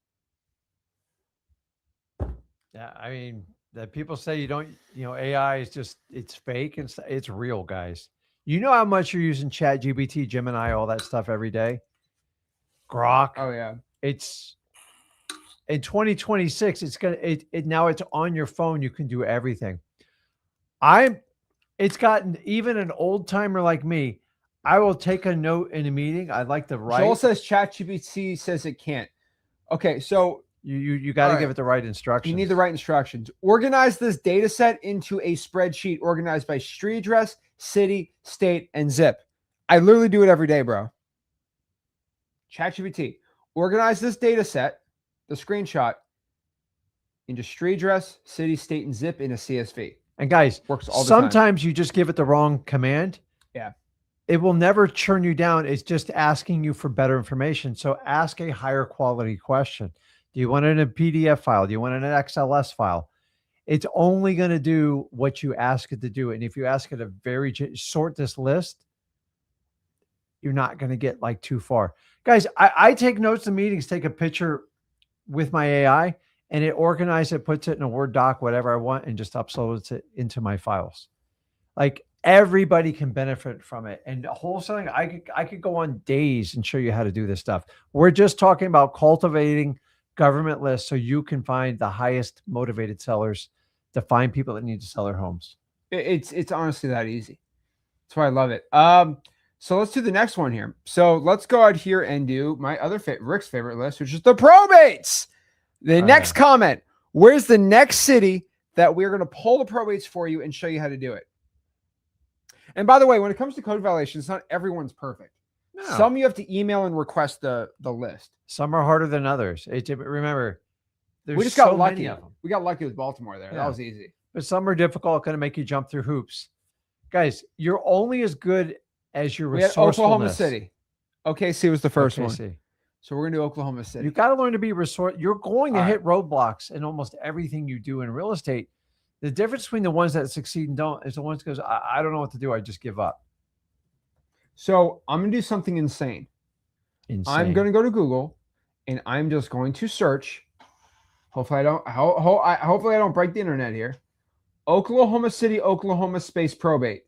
Yeah, I mean, that people say AI is just, it's fake and it's real, guys. You know how much you're using ChatGPT, Gemini, all that stuff every day? Grok. Oh yeah. It's in 2026. It's gonna now it's on your phone. You can do everything. It's gotten even an old timer like me. I will take a note in a meeting. I'd like to write. Joel says ChatGPT says it can't. Okay, so you got to give it the right instructions. You need the right instructions. Organize this data set into a spreadsheet organized by street address, city, state, and zip. I literally do it every day, bro. ChatGPT, organize this data set, the screenshot, into street address, city, state, and zip in a CSV. And guys, works all the time. Sometimes you just give it the wrong command. Yeah. It will never churn you down. It's just asking you for better information. So ask a higher quality question. Do you want it in a PDF file? Do you want it in an XLS file? It's only going to do what you ask it to do. And if you ask it to sort this list, you're not going to get like too far. Guys, I take notes in meetings, take a picture with my AI, and it organizes it, puts it in a Word doc, whatever I want, and just uploads it into my files. Like, everybody can benefit from it. And wholesaling, I could go on days and show you how to do this stuff. We're just talking about cultivating government lists so you can find the highest motivated sellers to find people that need to sell their homes. It's honestly that easy. That's why I love it. So let's do the next one here. So let's go out here and do my other Rick's favorite list, which is the probates. The next comment: where's the next city that we're going to pull the probates for you and show you how to do it. And by the way, when it comes to code violations, not everyone's perfect. No. Some you have to email and request the list. Some are harder than others. Remember, there's We just got so lucky. many of them. We got lucky with Baltimore there. Yeah. That was easy. But some are difficult, going to make you jump through hoops. Guys, you're only as good as your We had resourcefulness. Oklahoma City. OKC was the first one. OKC. So we're going to do Oklahoma City. You got to learn to be You're going to All hit roadblocks in almost everything you do in real estate. The difference between the ones that succeed and don't is the ones that goes, I don't know what to do. I just give up. So I'm going to do something insane. I'm going to go to Google and I'm just going to search. Hopefully I don't break the internet here. Oklahoma City, Oklahoma space probate.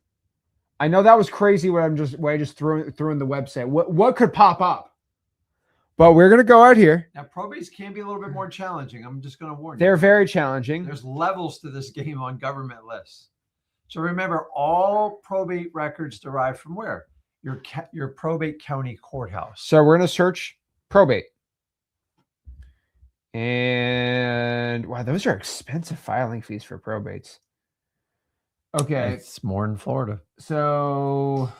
I know that was crazy what I just threw in the website. What could pop up? But we're going to go out here. Now, probates can be a little bit more challenging. I'm just going to warn you. They're very challenging. There's levels to this game on government lists. So remember, all probate records derive from where? Your probate county courthouse. So we're going to search probate. And wow, those are expensive filing fees for probates. Okay. It's more in Florida. So,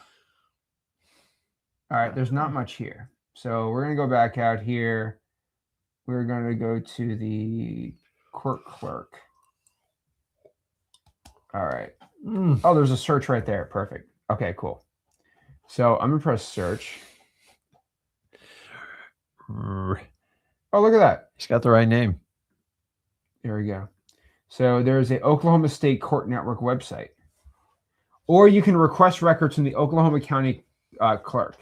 all right, there's not much here. So we're going to go back out here. We're going to go to the court clerk. All right. Oh, there's a search right there. Perfect. Okay, cool. So I'm going to press search. Oh, look at that. He's got the right name. There we go. So there's a Oklahoma State Court Network website. Or you can request records from the Oklahoma County clerk.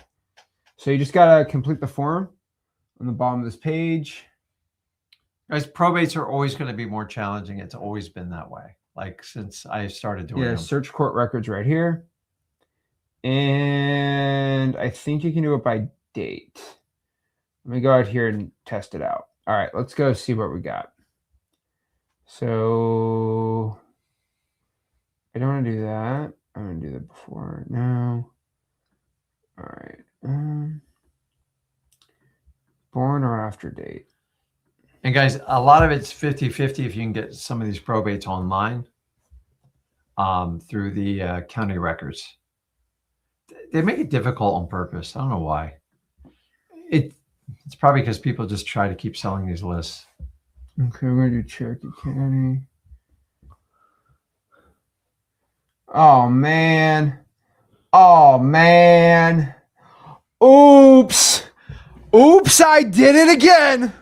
So you just got to complete the form on the bottom of this page. Guys, probates are always going to be more challenging. It's always been that way. Like since I started doing them. Search court records right here. And I think you can do it by date. Let me go out here and test it out. All right, let's go see what we got. So I don't want to do that. I'm going to do that before. No. All right. Born or after date. And guys, a lot of it's 50-50 if you can get some of these probates online through the county records. They make it difficult on purpose. I don't know why. It's probably because people just try to keep selling these lists. Okay, we're going to do Cherokee County. Oh, man. Oh, man. Oops. Oops, I did it again.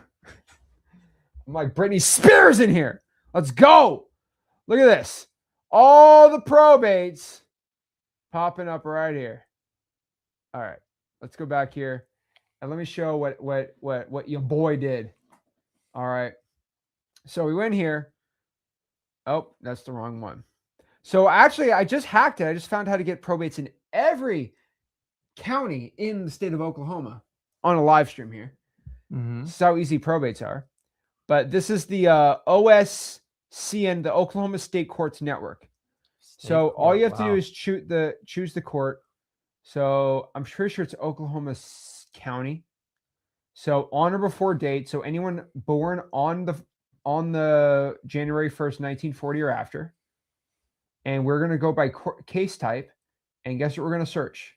I'm like Britney Spears in here. Let's go. Look at this. All the probates popping up right here. All right, let's go back here. And let me show what your boy did. All right. So we went here. Oh, that's the wrong one. So actually, I just hacked it. I just found how to get probates in every county in the state of Oklahoma on a live stream here. Mm-hmm. This is how easy probates are. But this is the OSCN, the Oklahoma State Courts Network. So all you have to do is choose the court. So I'm pretty sure it's Oklahoma County. So on or before date. So anyone born on the January 1st, 1940 or after. And we're going to go by case type. And guess what we're going to search?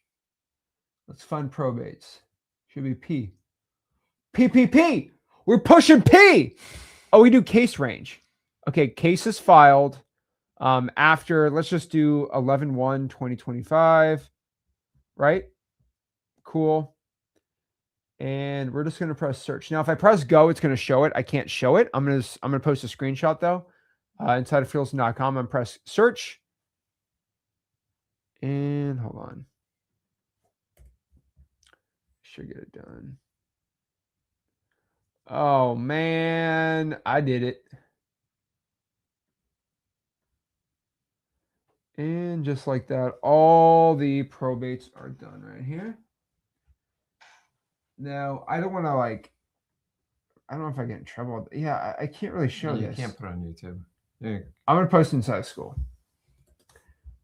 Let's find probates. Should be P. PPP. We're pushing P. Oh, we do case range. Okay, cases filed after, let's just do 11/1/2025. Right? Cool. And we're just going to press search. Now, if I press go, it's going to show it. I can't show it. I'm going to post a screenshot though. Inside of Wholesaling.com. I'm going to press search. And hold on. Should get it done. Oh man, I did it. And just like that, all the probates are done right here. Now, I don't want to I don't know if I get in trouble. Yeah, I can't really show this. You can't put it on YouTube. Yeah. I'm going to post inside of school.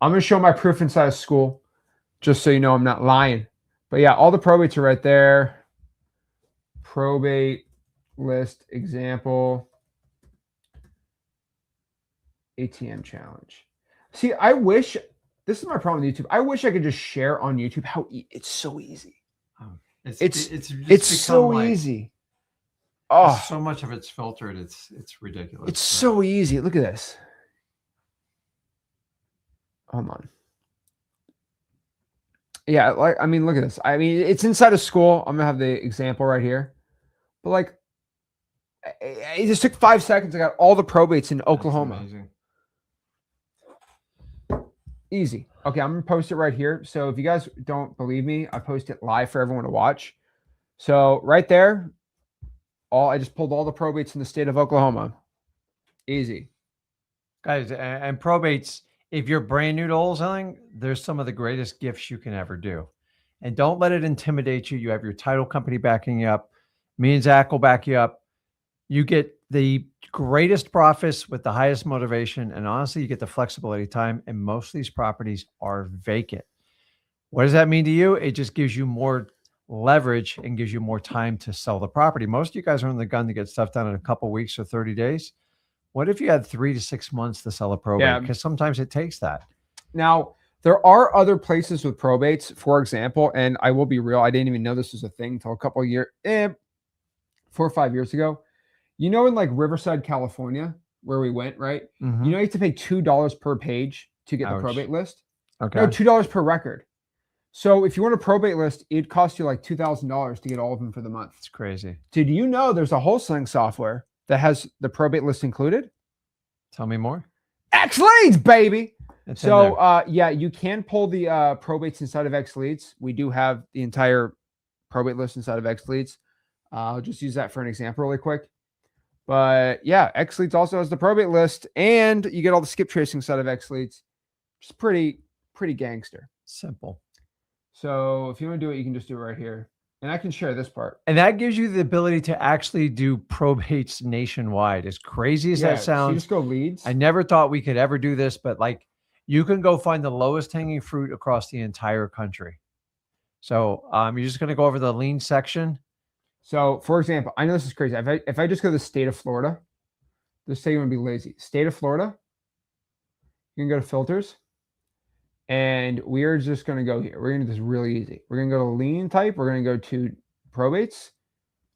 I'm going to show my proof inside of school just so you know I'm not lying. But yeah, all the probates are right there. Probate list example. ATM challenge. See, I wish this is my problem with YouTube. I wish I could just share on YouTube how it's so easy. It's just so become, easy. Oh, so much of it's filtered. It's ridiculous. it's so easy. Look at this. Hold on. Yeah, like I mean, look at this. I mean, it's inside a school. I'm gonna have the example right here, but like, it just took 5 seconds. I got all the probates in Oklahoma. Amazing. Easy. Okay, I'm gonna post it right here. So if you guys don't believe me, I post it live for everyone to watch. So right there, I just pulled all the probates in the state of Oklahoma. Easy. Guys, and probates, if you're brand new to wholesaling, there's some of the greatest gifts you can ever do. And don't let it intimidate you. You have your title company backing you up. Me and Zach will back you up. You get the greatest profits with the highest motivation. And honestly, you get the flexibility time. And most of these properties are vacant. What does that mean to you? It just gives you more leverage and gives you more time to sell the property. Most of you guys are on the gun to get stuff done in a couple of weeks or 30 days. What if you had 3 to 6 months to sell a probate? Because sometimes it takes that. Now, there are other places with probates, for example, and I will be real, I didn't even know this was a thing until a couple of years, 4 or 5 years ago. You know, in like Riverside, California, where we went, right? Mm-hmm. You know, you have to pay $2 per page to get the probate list. Okay. No, $2 per record. So if you want a probate list, it'd cost you like $2,000 to get all of them for the month. It's crazy. Did you know there's a wholesaling software that has the probate list included? Tell me more. X Leads, baby. It's so yeah, you can pull the probates inside of X Leads. We do have the entire probate list inside of X Leads. I'll just use that for an example really quick. But yeah, X Leads also has the probate list, and you get all the skip tracing side of X Leads. It's pretty gangster. Simple. So if you want to do it, you can just do it right here. And I can share this part. And that gives you the ability to actually do probates nationwide. As crazy as that sounds. So you just go leads. I never thought we could ever do this, but like you can go find the lowest hanging fruit across the entire country. So you're just going to go over the lien section. So for example, I know this is crazy. If I just go to the state of Florida, this state would be lazy. State of Florida, you can go to filters. And we are just going to go here. We're going to do this really easy. We're going to go to lien type. We're going to go to probates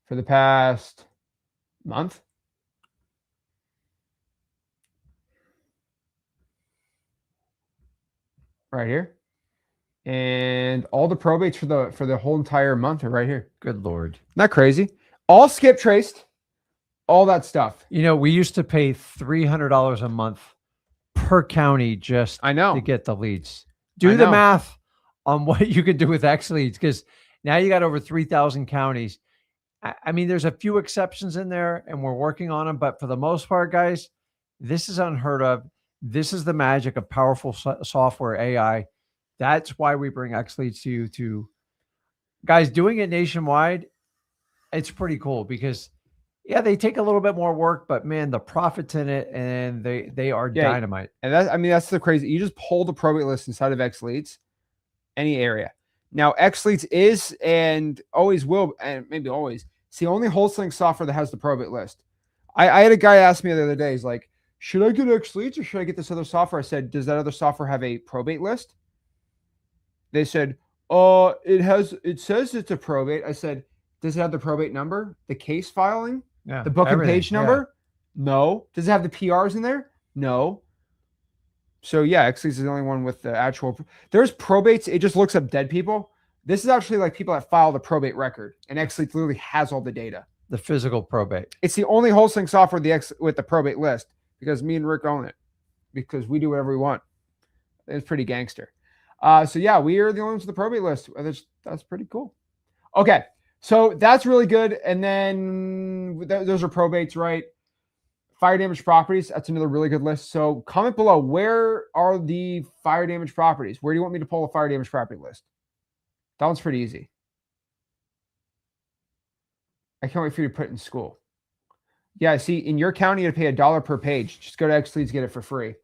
for the past month. Right here. And all the probates for the whole entire month are right here. Good Lord. Not crazy. All skip traced. All that stuff. You know, we used to pay $300 a month per county just to get the leads. Do the math on what you can do with X Leads, because now you got over 3,000 counties. I mean, there's a few exceptions in there and we're working on them, but for the most part, guys, this is unheard of. This is the magic of powerful software AI. That's why we bring X Leads to you. Guys, doing it nationwide, it's pretty cool because yeah, they take a little bit more work, but man, the profits in it, and they are dynamite. And that's the crazy. You just pull the probate list inside of X Leads, any area. Now, X Leads is and always will, and maybe always, it's the only wholesaling software that has the probate list. I had a guy ask me the other day, he's like, should I get X Leads or should I get this other software? I said, does that other software have a probate list? They said, it says it's a probate. I said, does it have the probate number, the case filing? Yeah, the book and page number? Yeah. No. Does it have the PRs in there? No. So yeah, X Leads is the only one with the actual. There's probates. It just looks up dead people. This is actually like people that file the probate record, and X Leads literally has all the data. The physical probate. It's the only wholesaling software with the probate list because me and Rick own it because we do whatever we want. It's pretty gangster. So yeah, we are the only ones with the probate list. That's pretty cool. Okay. So that's really good. And then those are probates, right? Fire damage properties. That's another really good list. So comment below. Where are the fire damage properties? Where do you want me to pull a fire damage property list? That one's pretty easy. I can't wait for you to put it in school. Yeah, see, in your county, you have to pay $1 per page. Just go to X Leads, get it for free.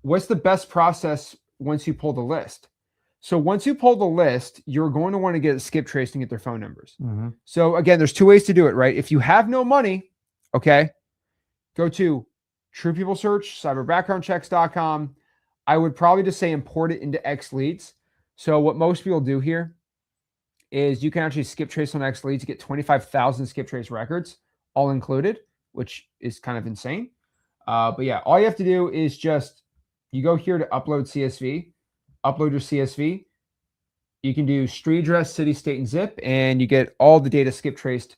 What's the best process once you pull the list? So once you pull the list, you're going to want to get a skip trace and get their phone numbers. Mm-hmm. So again, there's two ways to do it, right? If you have no money, okay, go to True People Search, cyberbackgroundchecks.com. I would probably just say import it into X Leads. So what most people do here is you can actually skip trace on X Leads, get 25,000 skip trace records, all included, which is kind of insane. But yeah, all you have to do is just, you go here to upload CSV, upload your CSV. You can do street address, city, state, and zip, and you get all the data skip traced.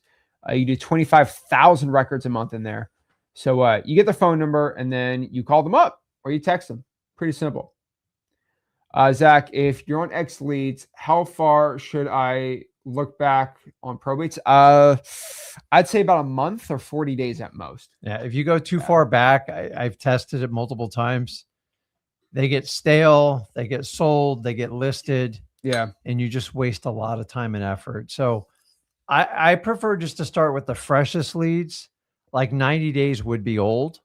You do 25,000 records a month in there. So you get the phone number, and then you call them up or you text them. Pretty simple. Zach, if you're on X Leads, how far should I look back on probates? I'd say about a month or 40 days at most. Yeah, if you go too far back, I've tested it multiple times. They get stale, they get sold, they get listed. Yeah. And you just waste a lot of time and effort. So I prefer just to start with the freshest leads. Like 90 days would be old.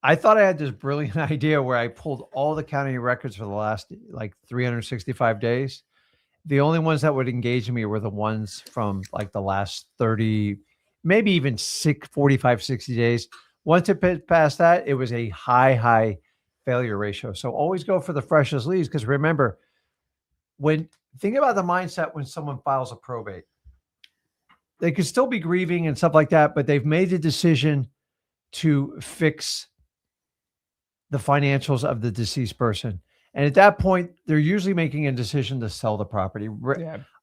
I thought I had this brilliant idea where I pulled all the county records for the last like 365 days. The only ones that would engage me were the ones from like the last 30, maybe even 45, 60 days. Once it passed that, it was a high failure ratio. So always go for the freshest leads, because remember, think about the mindset when someone files a probate. They could still be grieving and stuff like that, but they've made the decision to fix the financials of the deceased person. And at that point, they're usually making a decision to sell the property.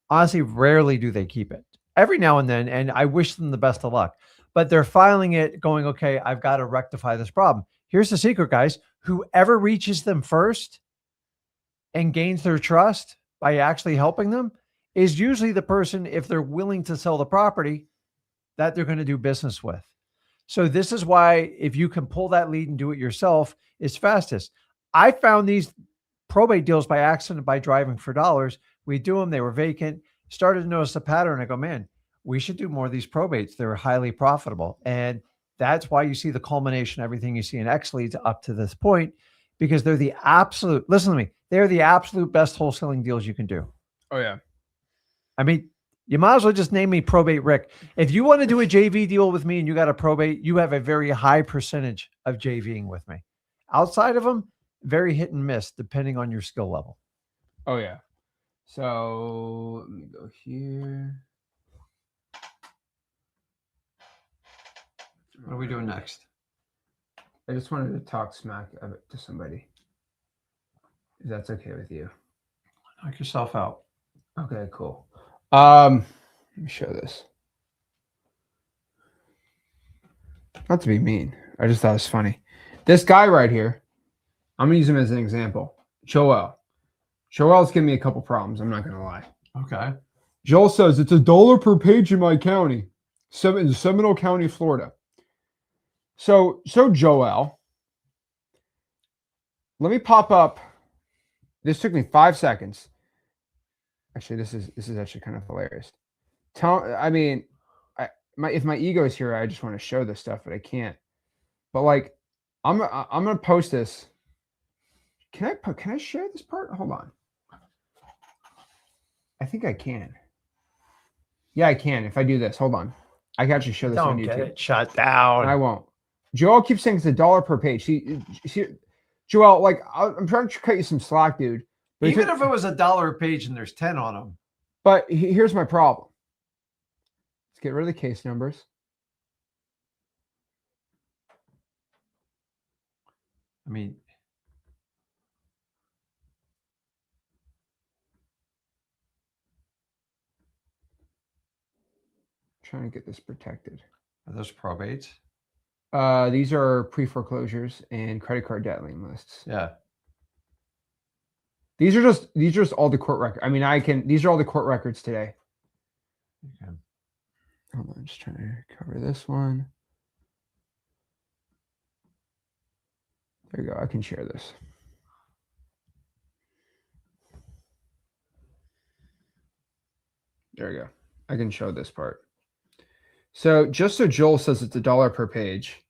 Honestly, rarely do they keep it. Every now and then, and I wish them the best of luck. But they're filing it going, okay, I've got to rectify this problem. Here's the secret, guys. Whoever reaches them first and gains their trust by actually helping them is usually the person, if they're willing to sell the property, that they're going to do business with. So this is why if you can pull that lead and do it yourself, it's fastest. I found these probate deals by accident by driving for dollars. We do them. They were vacant. Started to notice a pattern. I go, man, we should do more of these probates. They're highly profitable. And that's why you see the culmination, everything you see in X Leads up to this point, because they're the absolute, listen to me, they're the absolute best wholesaling deals you can do. Oh, yeah. I mean, you might as well just name me Probate Rick. If you want to do a JV deal with me and you got a probate, you have a very high percentage of JVing with me. Outside of them, very hit and miss, depending on your skill level. Oh, yeah. So let me go here. What are we doing next? I just wanted to talk smack to somebody. If that's okay with you. Knock yourself out. Okay, cool. Let me show this. Not to be mean. I just thought it was funny. This guy right here, I'm going to use him as an example. Joel. Joel's giving me a couple problems. I'm not going to lie. Okay. Joel says it's $1 per page in my county. In Seminole County, Florida. So Joel, let me pop up. This took me 5 seconds. Actually, this is actually kind of hilarious. If my ego is here, I just want to show this stuff, but I can't. But like, I'm gonna post this. Can I share this part? Hold on. I think I can. Yeah, I can. If I do this, hold on. I can actually show this on YouTube. Don't get it shut down. I won't. Joel keeps saying it's $1 per page. See, Joel, like, I'm trying to cut you some slack, dude. But even if it was $1 a page and there's 10 on them. But here's my problem. Let's get rid of the case numbers. I mean, trying to get this protected. Are those probates? These are pre-foreclosures and credit card debt lien lists. Yeah. These are just all the court records. I mean, these are all the court records today. Okay. Hold on, I'm just trying to cover this one. There you go. I can share this. There you go. I can show this part. So just so Joel says it's $1 per page.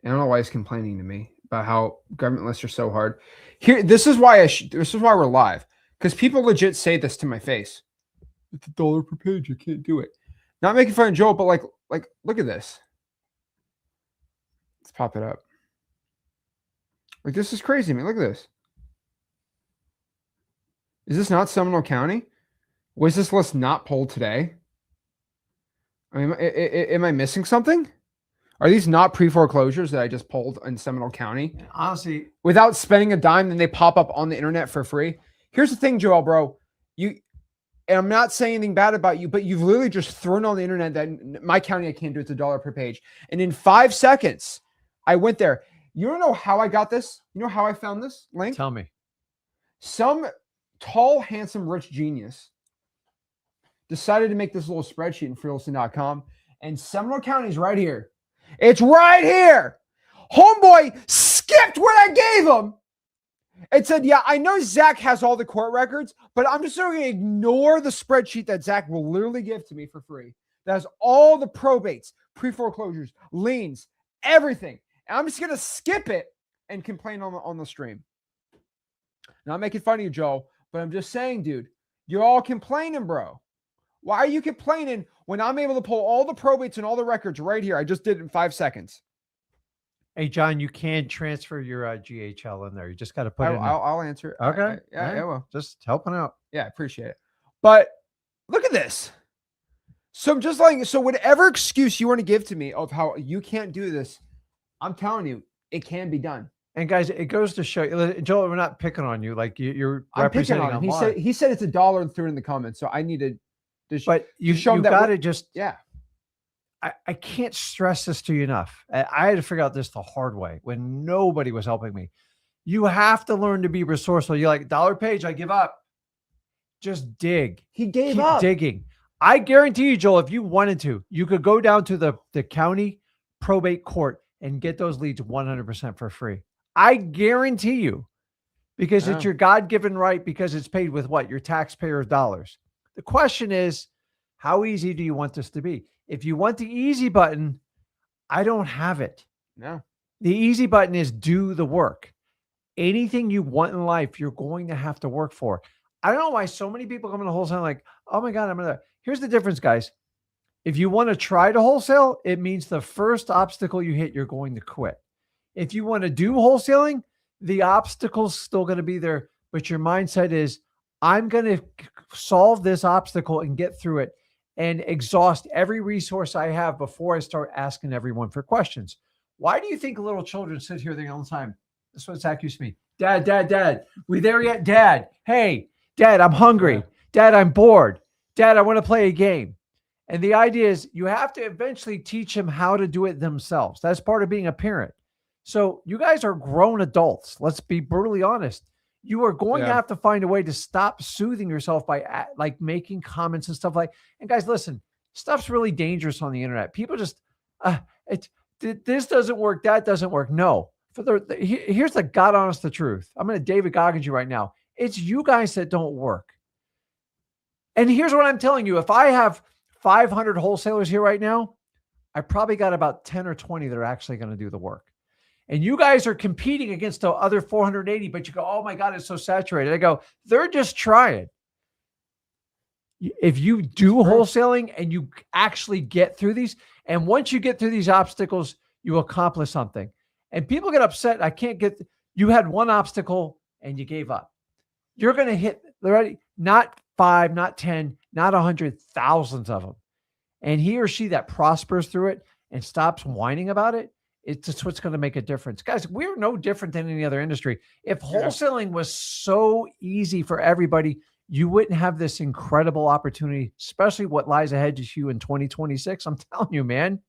I don't know why he's complaining to me about how government lists are so hard. Here, this is why we're live, because people legit say this to my face. It's $1 per page. You can't do it. Not making fun of Joel, but like look at this. Let's pop it up. Like, this is crazy, man. Look at this. Is this not Seminole County? Was this list not polled today? I mean, am I missing something? Are these not pre-foreclosures that I just polled in Seminole County? Honestly, Without spending a dime, then they pop up on the internet for free. Here's the thing, Joel, bro. And I'm not saying anything bad about you, but you've literally just thrown on the internet that my county, I can't do it. It's $1 per page. And in 5 seconds, I went there. You don't know how I got this? You know how I found this link? tell me. Some tall, handsome, rich genius decided to make this little spreadsheet in freelisting.com, and Seminole County is right here. It's right here. Homeboy skipped what I gave him. It said, yeah, I know Zach has all the court records, but I'm just going to ignore the spreadsheet that Zach will literally give to me for free. That has all the probates, pre-foreclosures, liens, everything. And I'm just going to skip it and complain on the stream. Not making fun of you, Joe, but I'm just saying, dude, you're all complaining, bro. Why are you complaining when I'm able to pull all the probates and all the records right here? I just did it in 5 seconds. Hey, John, you can transfer your GHL in there. You just got to put it in. I'll answer it. Okay. Yeah, well. Just helping out. Yeah, I appreciate it. But look at this. So I'm just like, so whatever excuse you want to give to me of how you can't do this, I'm telling you, it can be done. And guys, it goes to show you, Joel, we're not picking on you. Like you're I'm picking representing on him. online. He said it's $1 and threw it in the comments. So I need to But you show him that got to just, yeah. I can't stress this to you enough. I had to figure out this the hard way when nobody was helping me. You have to learn to be resourceful. You're like, $1 page, I give up. Just dig. He gave Keep up. digging. I guarantee you, Joel, if you wanted to, you could go down to the county probate court and get those leads 100% for free. I guarantee you, because it's your God-given right, because it's paid with what? Your taxpayers' dollars. The question is, how easy do you want this to be? If you want the easy button, I don't have it. No. The easy button is do the work. Anything you want in life, you're going to have to work for. I don't know why so many people come into wholesale like, oh my God, I'm going to. Here's the difference, guys. If you want to try to wholesale, it means the first obstacle you hit, you're going to quit. If you want to do wholesaling, the obstacle's still going to be there, but your mindset is, I'm going to solve this obstacle and get through it and exhaust every resource I have before I start asking everyone for questions. Why do you think little children sit here the whole time? That's what Zach used to me. Dad, we there yet? Dad, hey, Dad, I'm hungry. Dad, I'm bored. Dad, I want to play a game. And the idea is you have to eventually teach them how to do it themselves. That's part of being a parent. So you guys are grown adults. Let's be brutally honest. You are going to have to find a way to stop soothing yourself by like making comments and stuff like. And guys, listen, stuff's really dangerous on the internet. People just, this doesn't work. That doesn't work. No, here's the God honest the truth. I'm going to David Goggins you right now. It's you guys that don't work. And here's what I'm telling you. If I have 500 wholesalers here right now, I probably got about 10 or 20 that are actually going to do the work. And you guys are competing against the other 480, but you go, oh my God, it's so saturated. I go, they're just trying. If you do wholesaling and you actually get through these, and once you get through these obstacles, you accomplish something. And people get upset. You had one obstacle and you gave up. You're going to hit already, not 5, not 10, not 100, thousands of them. And he or she that prospers through it and stops whining about it, it's just what's going to make a difference. Guys, we're no different than any other industry. If wholesaling was so easy for everybody, you wouldn't have this incredible opportunity, especially what lies ahead of you in 2026. I'm telling you, man,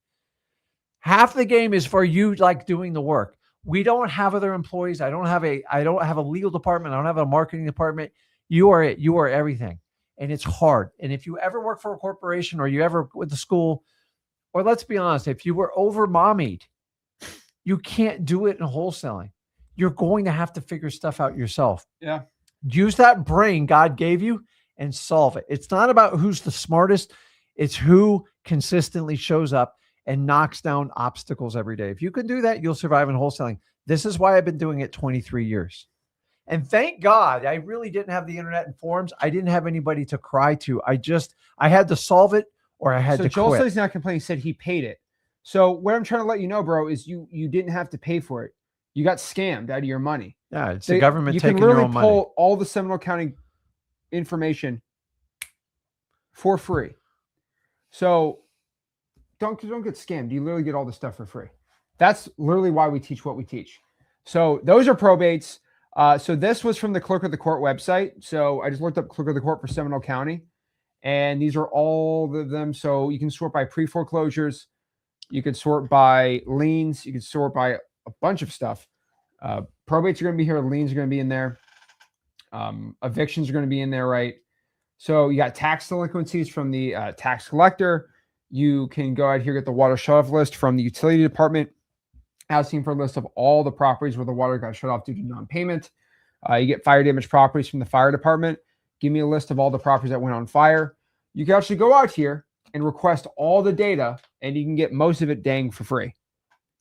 half the game is for you, like doing the work. We don't have other employees. I don't have a legal department. I don't have a marketing department. You are it. You are everything. And it's hard. And if you ever work for a corporation or you ever with the school, or let's be honest, if you were over mommied, you can't do it in wholesaling. You're going to have to figure stuff out yourself. Yeah. Use that brain God gave you and solve it. It's not about who's the smartest. It's who consistently shows up and knocks down obstacles every day. If you can do that, you'll survive in wholesaling. This is why I've been doing it 23 years. And thank God I really didn't have the internet and forums. I didn't have anybody to cry to. I had to solve it or I had to Joel quit. says he's not complaining. He said he paid it. So what I'm trying to let you know, bro, is you didn't have to pay for it. You got scammed out of your money. Yeah, it's the government You can taking your literally own money. pull all the Seminole County information for free. So don't get scammed. You literally get all the stuff for free. That's literally why we teach what we teach. So those are probates. So this was from the clerk of the court website. So I just looked up clerk of the court for Seminole County, and these are all of them. So you can sort by pre-foreclosures, you can sort by liens, you can sort by a bunch of stuff. Probates are going to be here. Liens are going to be in there. Evictions are going to be in there, right? So you got tax delinquencies from the tax collector. You can go out here, get the water shut-off list from the utility department, asking for a list of all the properties where the water got shut off due to non-payment. You get fire damage properties from the fire department. Give me a list of all the properties that went on fire. You can actually go out here and request all the data, and you can get most of it dang for free.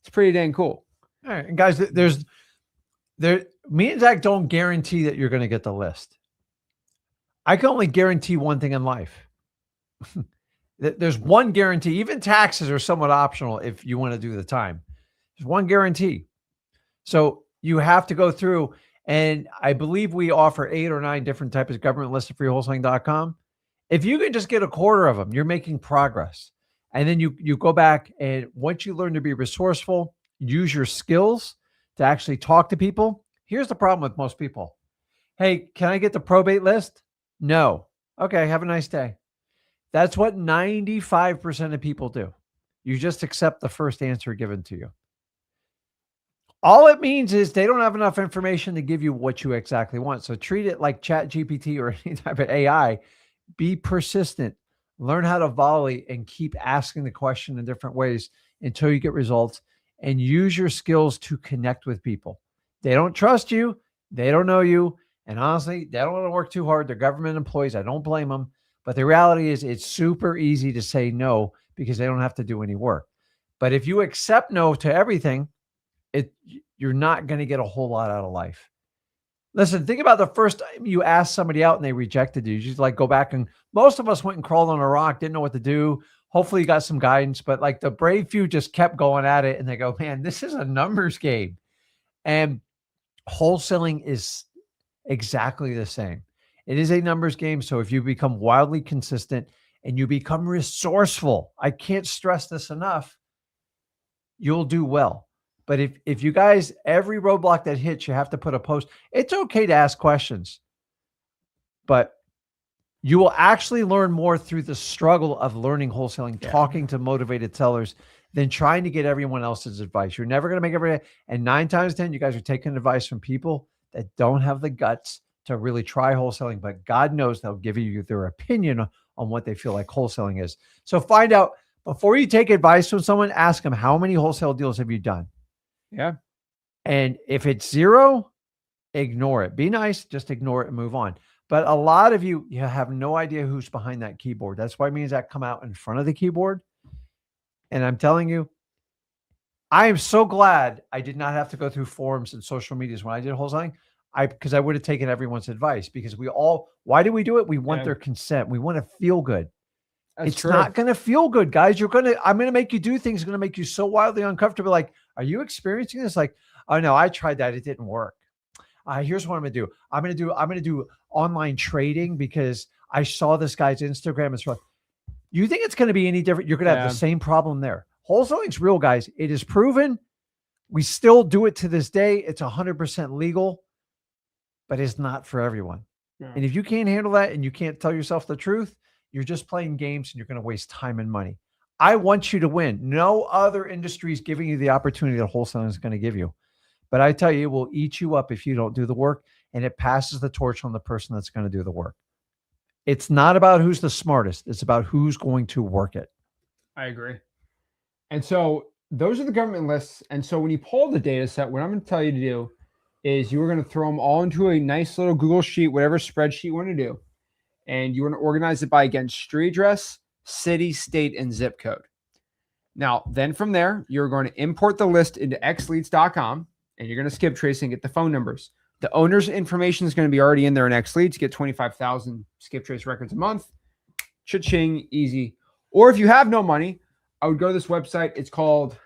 It's pretty dang cool. All right, and guys, me and Zach don't guarantee that you're going to get the list. I can only guarantee one thing in life. There's one guarantee. Even taxes are somewhat optional if you want to do the time. There's one guarantee. So you have to go through, and I believe we offer 8 or 9 different types of government lists at freewholesaling.com. If you can just get a quarter of them, you're making progress. And then you go back, and once you learn to be resourceful, use your skills to actually talk to people. Here's the problem with most people. Hey, can I get the probate list? No. Okay, have a nice day. That's what 95% of people do. You just accept the first answer given to you. All it means is they don't have enough information to give you what you exactly want. So treat it like ChatGPT or any type of AI. Be persistent. Learn how to volley and keep asking the question in different ways until you get results, and use your skills to connect with people. They don't trust you. They don't know you. And honestly, they don't want to work too hard. They're government employees. I don't blame them. But the reality is it's super easy to say no because they don't have to do any work. But if you accept no to everything, you're not going to get a whole lot out of life. Listen, think about the first time you asked somebody out and they rejected you. You just like go back, and most of us went and crawled on a rock, didn't know what to do. Hopefully you got some guidance, but like the brave few just kept going at it, and they go, man, this is a numbers game. And wholesaling is exactly the same. It is a numbers game. So if you become wildly consistent and you become resourceful, I can't stress this enough, you'll do well. But if you guys, every roadblock that hits, you have to put a post. It's okay to ask questions, but you will actually learn more through the struggle of learning wholesaling, talking to motivated sellers, than trying to get everyone else's advice. You're never going to make everything. And 9 times 10, you guys are taking advice from people that don't have the guts to really try wholesaling, but God knows they'll give you their opinion on what they feel like wholesaling is. So find out before you take advice from someone, ask them, how many wholesale deals have you done? Yeah. And if it's 0, ignore it. Be nice, just ignore it and move on. But a lot of you have no idea who's behind that keyboard. That's why it means that come out in front of the keyboard. And I'm telling you, I am so glad I did not have to go through forums and social medias when I did wholesaling. Because I would have taken everyone's advice, because why do we do it? We want their consent. We want to feel good. It's not going to feel good, guys. I'm going to make you do things. It's going to make you so wildly uncomfortable. Like, are you experiencing this? Like, oh no, I tried that. It didn't work. Here's what I'm going to do. I'm going to do online trading because I saw this guy's Instagram and stuff. You think it's going to be any different? You're going to have the same problem there. Wholesaling's real, guys. It is proven. We still do it to this day. It's 100% legal, but it's not for everyone. Yeah. And if you can't handle that and you can't tell yourself the truth, you're just playing games and you're going to waste time and money. I want you to win. No other industry is giving you the opportunity that wholesaling is going to give you. But I tell you, it will eat you up if you don't do the work, and it passes the torch on the person that's going to do the work. It's not about who's the smartest. It's about who's going to work it. I agree. And so those are the government lists. And so when you pull the data set, what I'm going to tell you to do is you are going to throw them all into a nice little Google sheet, whatever spreadsheet you want to do. And you want to organize it by, again, street address, city, state, and zip code. Now, then from there, you're going to import the list into xleads.com, and you're going to skip trace and get the phone numbers. The owner's information is going to be already in there in xleads. Get 25,000 skip trace records a month. Cha-ching, easy. Or if you have no money, I would go to this website. It's called,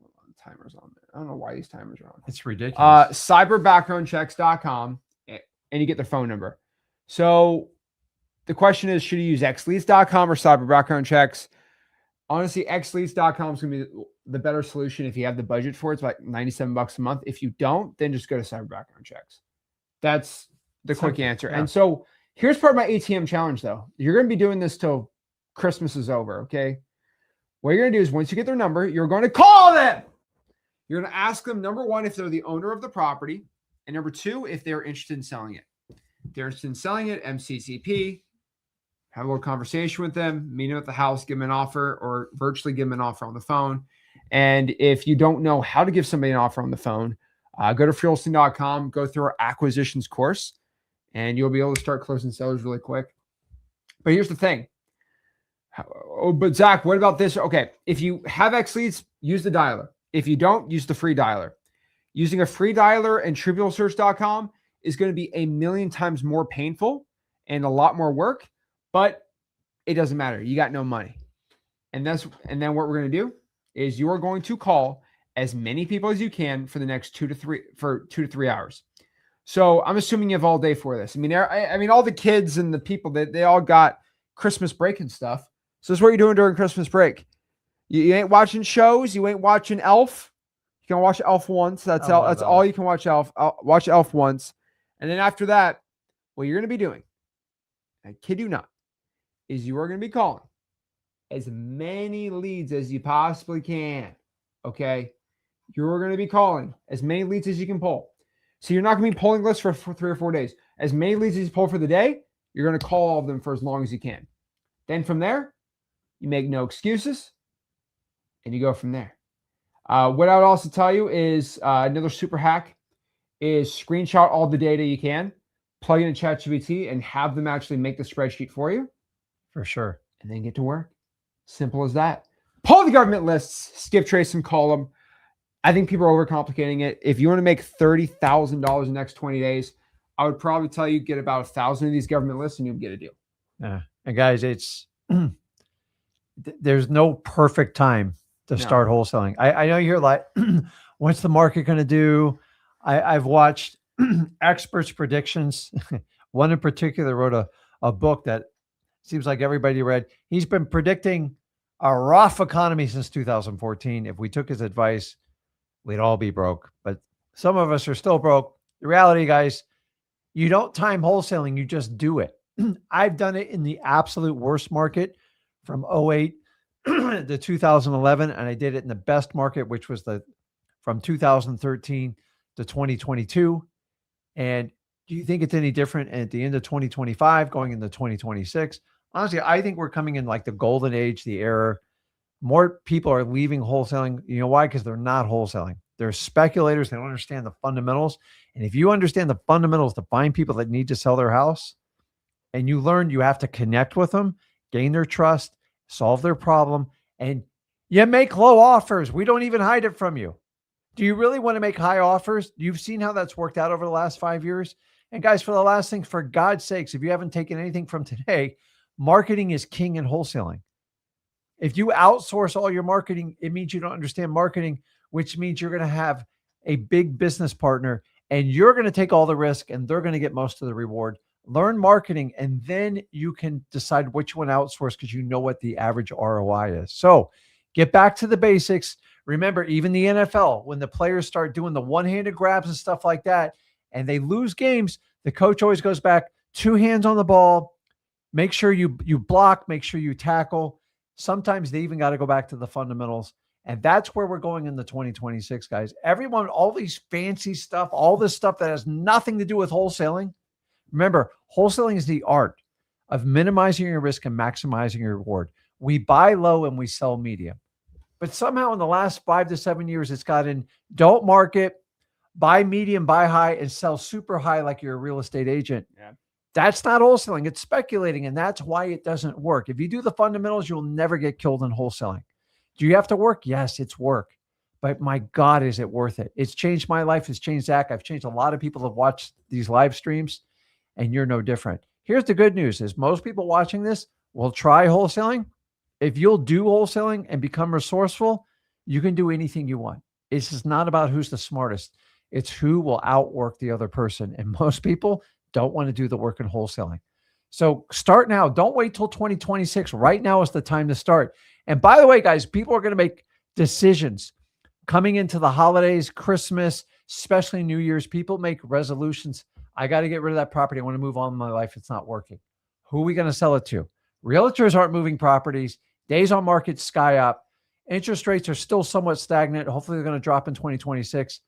hold on, timer's on there. I don't know why these timers are on. It's ridiculous. Cyberbackgroundchecks.com, and you get their phone number. So the question is, should you use xleads.com or cyberbackgroundchecks? Honestly, xleads.com is going to be the better solution if you have the budget for it. It's like $97 a month. If you don't, then just go to cyberbackgroundchecks. That's the quick answer. Yeah. And so here's part of my ATM challenge, though. You're going to be doing this till Christmas is over, okay? What you're going to do is once you get their number, you're going to call them. You're going to ask them, number one, if they're the owner of the property, and number two, if they're interested in selling it. If they're interested in selling it, MCCP, have a little conversation with them, meet them at the house, give them an offer, or virtually give them an offer on the phone. And if you don't know how to give somebody an offer on the phone, go to Wholesaling.com, go through our acquisitions course, and you'll be able to start closing sellers really quick. But here's the thing. Oh, but Zach, what about this? Okay, if you have X leads, use the dialer. If you don't, use the free dialer. Using a free dialer and trivialsearch.com is going to be a million times more painful and a lot more work, but it doesn't matter. You got no money. And then what we're going to do is you are going to call as many people as you can for the next 2 to 3 hours. So I'm assuming you have all day for this. I mean, all the kids and the people they all got Christmas break and stuff. So this is what you're doing during Christmas break. You ain't watching shows. You ain't watching Elf. You can watch Elf once. That's all. That's all you can watch. Watch Elf once, and then after that, what you're going to be doing, I kid you not, is you are going to be calling as many leads as you possibly can. Okay, you're going to be calling as many leads as you can pull. So you're not going to be pulling lists for 3 or 4 days. As many leads as you pull for the day, you're going to call all of them for as long as you can. Then from there, you make no excuses, and you go from there. What I would also tell you is another super hack is screenshot all the data you can, plug it in ChatGPT, and have them actually make the spreadsheet for you. For sure. And then get to work. Simple as that. Pull the government lists, skip, trace, and call them. I think people are overcomplicating it. If you want to make $30,000 in the next 20 days, I would probably tell you get about 1,000 of these government lists and you'll get a deal. Yeah. And guys, it's there's no perfect time to start wholesaling. I know you're like, what's the market going to do? I've watched experts' predictions. One in particular wrote a book that seems like everybody read. He's been predicting a rough economy since 2014. If we took his advice, we'd all be broke. But some of us are still broke. The reality, guys, you don't time wholesaling. You just do it. I've done it in the absolute worst market from 08 to 2011, and I did it in the best market, which was from 2013 to 2022. And do you think it's any different at the end of 2025 going into 2026? Honestly, I think we're coming in like the golden age, the era. More people are leaving wholesaling. You know why? Because they're not wholesaling. They're speculators. They don't understand the fundamentals. And if you understand the fundamentals to find people that need to sell their house, and you learn you have to connect with them, gain their trust, solve their problem, and you make low offers. We don't even hide it from you. Do you really want to make high offers? You've seen how that's worked out over the last 5 years. And guys, for the last thing, for God's sakes, if you haven't taken anything from today, marketing is king in wholesaling. If you outsource all your marketing, it means you don't understand marketing, which means you're going to have a big business partner and you're going to take all the risk and they're going to get most of the reward. Learn marketing, and then you can decide which one to outsource because you know what the average ROI is. So get back to the basics. Remember, even the NFL, when the players start doing the one-handed grabs and stuff like that, and they lose games, the coach always goes back, 2 hands on the ball. Make sure you block, make sure you tackle. Sometimes they even got to go back to the fundamentals. And that's where we're going in the 2026, guys. Everyone, all these fancy stuff, all this stuff that has nothing to do with wholesaling. Remember, wholesaling is the art of minimizing your risk and maximizing your reward. We buy low and we sell medium. But somehow in the last 5 to 7 years, it's gotten don't market, buy medium, buy high, and sell super high like you're a real estate agent. Yeah. That's not wholesaling. It's speculating, and that's why it doesn't work. If you do the fundamentals, you'll never get killed in wholesaling. Do you have to work? Yes, it's work. But my God, is it worth it? It's changed my life. It's changed Zach. I've changed a lot of people that have watched these live streams, and you're no different. Here's the good news is most people watching this will try wholesaling, if you'll do wholesaling and become resourceful, you can do anything you want. It's just not about who's the smartest. It's who will outwork the other person. And most people don't want to do the work in wholesaling. So start now. Don't wait till 2026. Right now is the time to start. And by the way, guys, people are going to make decisions coming into the holidays, Christmas, especially New Year's. People make resolutions. I got to get rid of that property. I want to move on in my life. It's not working. Who are we going to sell it to? Realtors aren't moving properties. Days on market sky up. Interest rates are still somewhat stagnant. Hopefully they're going to drop in 2026.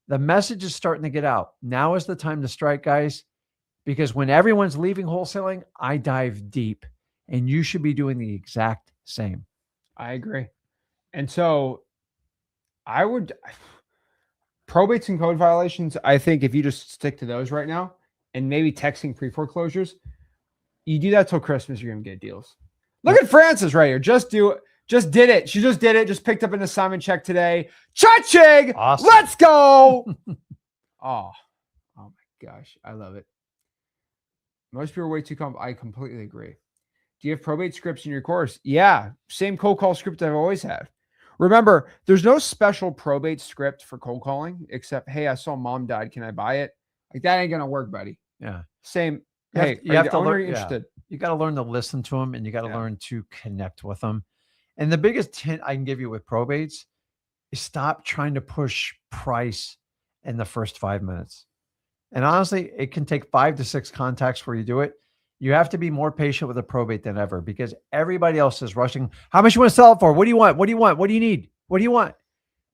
The message is starting to get out. Now is the time to strike, guys, because when everyone's leaving wholesaling, I dive deep, and you should be doing the exact same. I agree. And so I would, probates and code violations, I think if you just stick to those right now and maybe texting pre-foreclosures, you do that till Christmas, you're going to get deals. Look at Frances right here. Just do it. Just did it. She just did it. Just picked up an assignment check today. Cha-ching! Awesome. Let's go. Oh my gosh. I love it. Most people are way too I completely agree. Do you have probate scripts in your course? Yeah. Same cold call script I've always had. Remember, there's no special probate script for cold calling except, hey, I saw mom died. Can I buy it? Like, that ain't going to work, buddy. Yeah. Same. You have to learn. Interested? You got to learn to listen to them, and you got to Yeah. learn to connect with them. And the biggest hint I can give you with probates is stop trying to push price in the first 5 minutes. And honestly, it can take 5 to 6 contacts where you do it. You have to be more patient with a probate than ever because everybody else is rushing. How much you want to sell it for? What do you want? What do you want? What do you need? What do you want?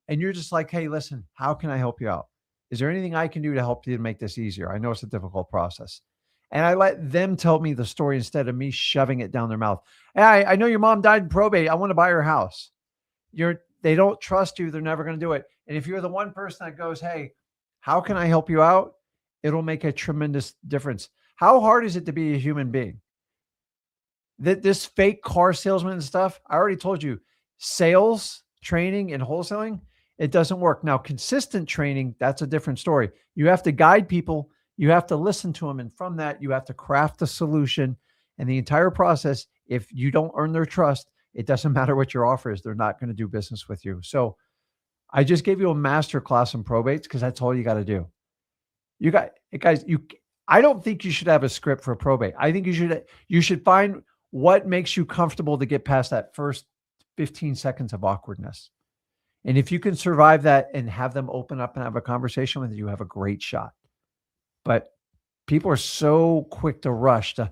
And you're just like, hey, listen, how can I help you out? Is there anything I can do to help you to make this easier? I know it's a difficult process. And I let them tell me the story instead of me shoving it down their mouth. Hey, I know your mom died in probate. I want to buy her house. They don't trust you. They're never going to do it. And if you're the one person that goes, hey, how can I help you out? It'll make a tremendous difference. How hard is it to be a human being? This fake car salesman and stuff, I already told you, sales, training, and wholesaling, it doesn't work. Now, consistent training, that's a different story. You have to guide people. You have to listen to them. And from that, you have to craft a solution. And the entire process, if you don't earn their trust, it doesn't matter what your offer is. They're not going to do business with you. So I just gave you a master class on probates because that's all you got to do. I don't think you should have a script for probate. I think you should find what makes you comfortable to get past that first 15 seconds of awkwardness. And if you can survive that and have them open up and have a conversation with you, you have a great shot. But people are so quick to rush to,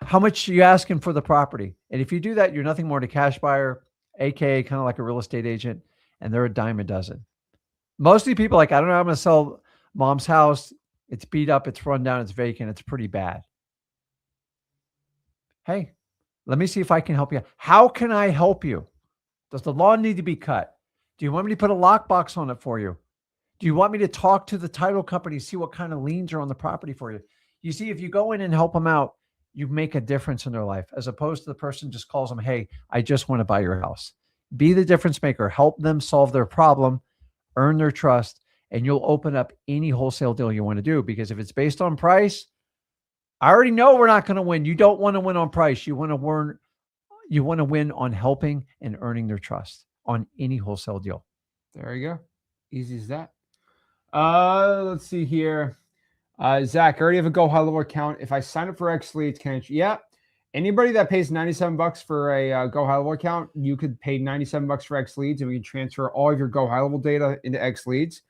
how much are you asking for the property? And if you do that, you're nothing more than a cash buyer, AKA kind of like a real estate agent, and they're a dime a dozen. Most of the people like, I don't know, I'm going to sell mom's house. It's beat up, it's run down, it's vacant, it's pretty bad. Hey, let me see if I can help you. How can I help you? Does the lawn need to be cut? Do you want me to put a lockbox on it for you? Do you want me to talk to the title company, see what kind of liens are on the property for you? You see, if you go in and help them out, you make a difference in their life, as opposed to the person just calls them, hey, I just want to buy your house. Be the difference maker. Help them solve their problem, earn their trust, and you'll open up any wholesale deal you want to do. Because if it's based on price, I already know we're not going to win. You don't want to win on price. You want to win on helping and earning their trust on any wholesale deal. There you go. Easy as that. Let's see here. Zach, I already have a Go High Level account. If I sign up for X Leads, can I? Yeah. Anybody that pays $97 for a Go High Level account, you could pay $97 for X Leads, and we can transfer all of your Go High Level data into X Leads,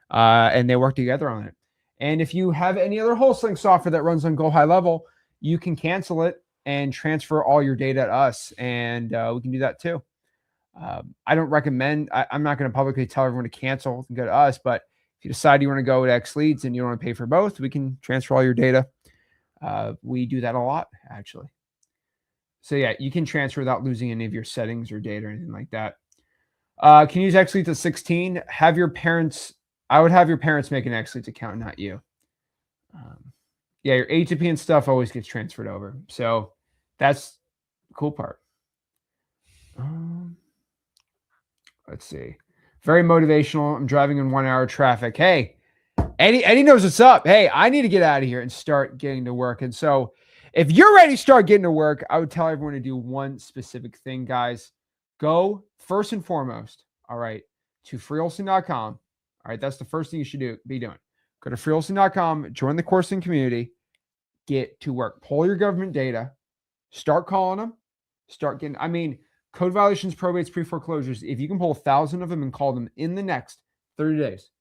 and they work together on it. And if you have any other wholesaling software that runs on Go High Level, you can cancel it and transfer all your data to us, and we can do that too. I don't recommend. I'm not going to publicly tell everyone to cancel and go to us, but if you decide you want to go to X Leads and you don't want to pay for both, we can transfer all your data. We do that a lot, actually. So yeah, you can transfer without losing any of your settings or data or anything like that. Can you use X Leads at 16? Have your parents. I would have your parents make an X Leads account, not you. Yeah, your ATP and stuff always gets transferred over. So that's the cool part. Let's see. Very motivational. I'm driving in 1 hour traffic. Hey, Eddie knows what's up. Hey, I need to get out of here and start getting to work. And so If you're ready to start getting to work, I would tell everyone to do one specific thing, guys. Go first and foremost, all right, to freewholesaling.com. All right, that's the first thing you should be doing. Go to freewholesaling.com, join the coursing community, get to work. Pull your government data, start calling them, start getting, code violations, probates, pre-foreclosures. If you can pull 1,000 of them and call them in the next 30 days,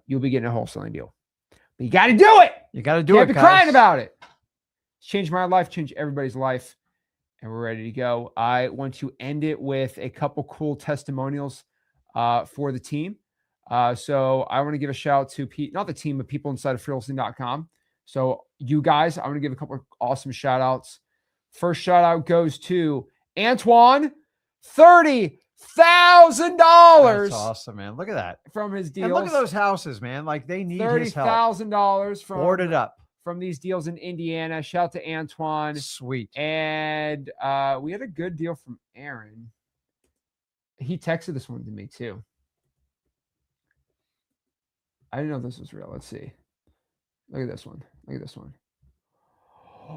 you'll be getting a wholesaling deal. But you got to do it. You got to do it, Can't be guys. crying about it. It's changed my life, changed everybody's life, and we're ready to go. I want to end it with a couple cool testimonials for the team. So I want to give a shout out to not the team, but people inside of freewholesaling.com. So you guys, I want to give a couple of awesome shout outs. First shout out goes to Antoine, $30,000. That's awesome, man. Look at that. From his deals. And look at those houses, man. Like they need his help. $30,000 from boarded up from these deals in Indiana. Shout out to Antoine. Sweet. And we had a good deal from Aaron. He texted this one to me too. I didn't know this was real. Let's see. Look at this one. Look at this one.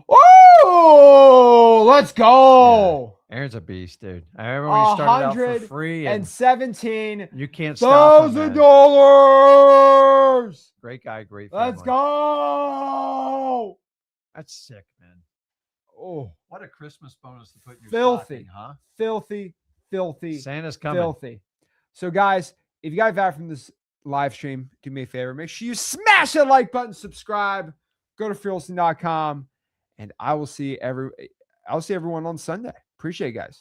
Oh, let's go. Yeah. Aaron's a beast, dude. I remember when he started out for free and $17,000. You can't stop him, man. Great guy, great family. Let's go. That's sick, man. Oh, what a Christmas bonus to put in your filthy, stocking, huh? Filthy. Santa's coming. Filthy. So, guys, if you got value from this live stream, do me a favor. Make sure you smash that like button, subscribe, go to freewholesaling.com, and I will see everyone on Sunday. Appreciate it, guys.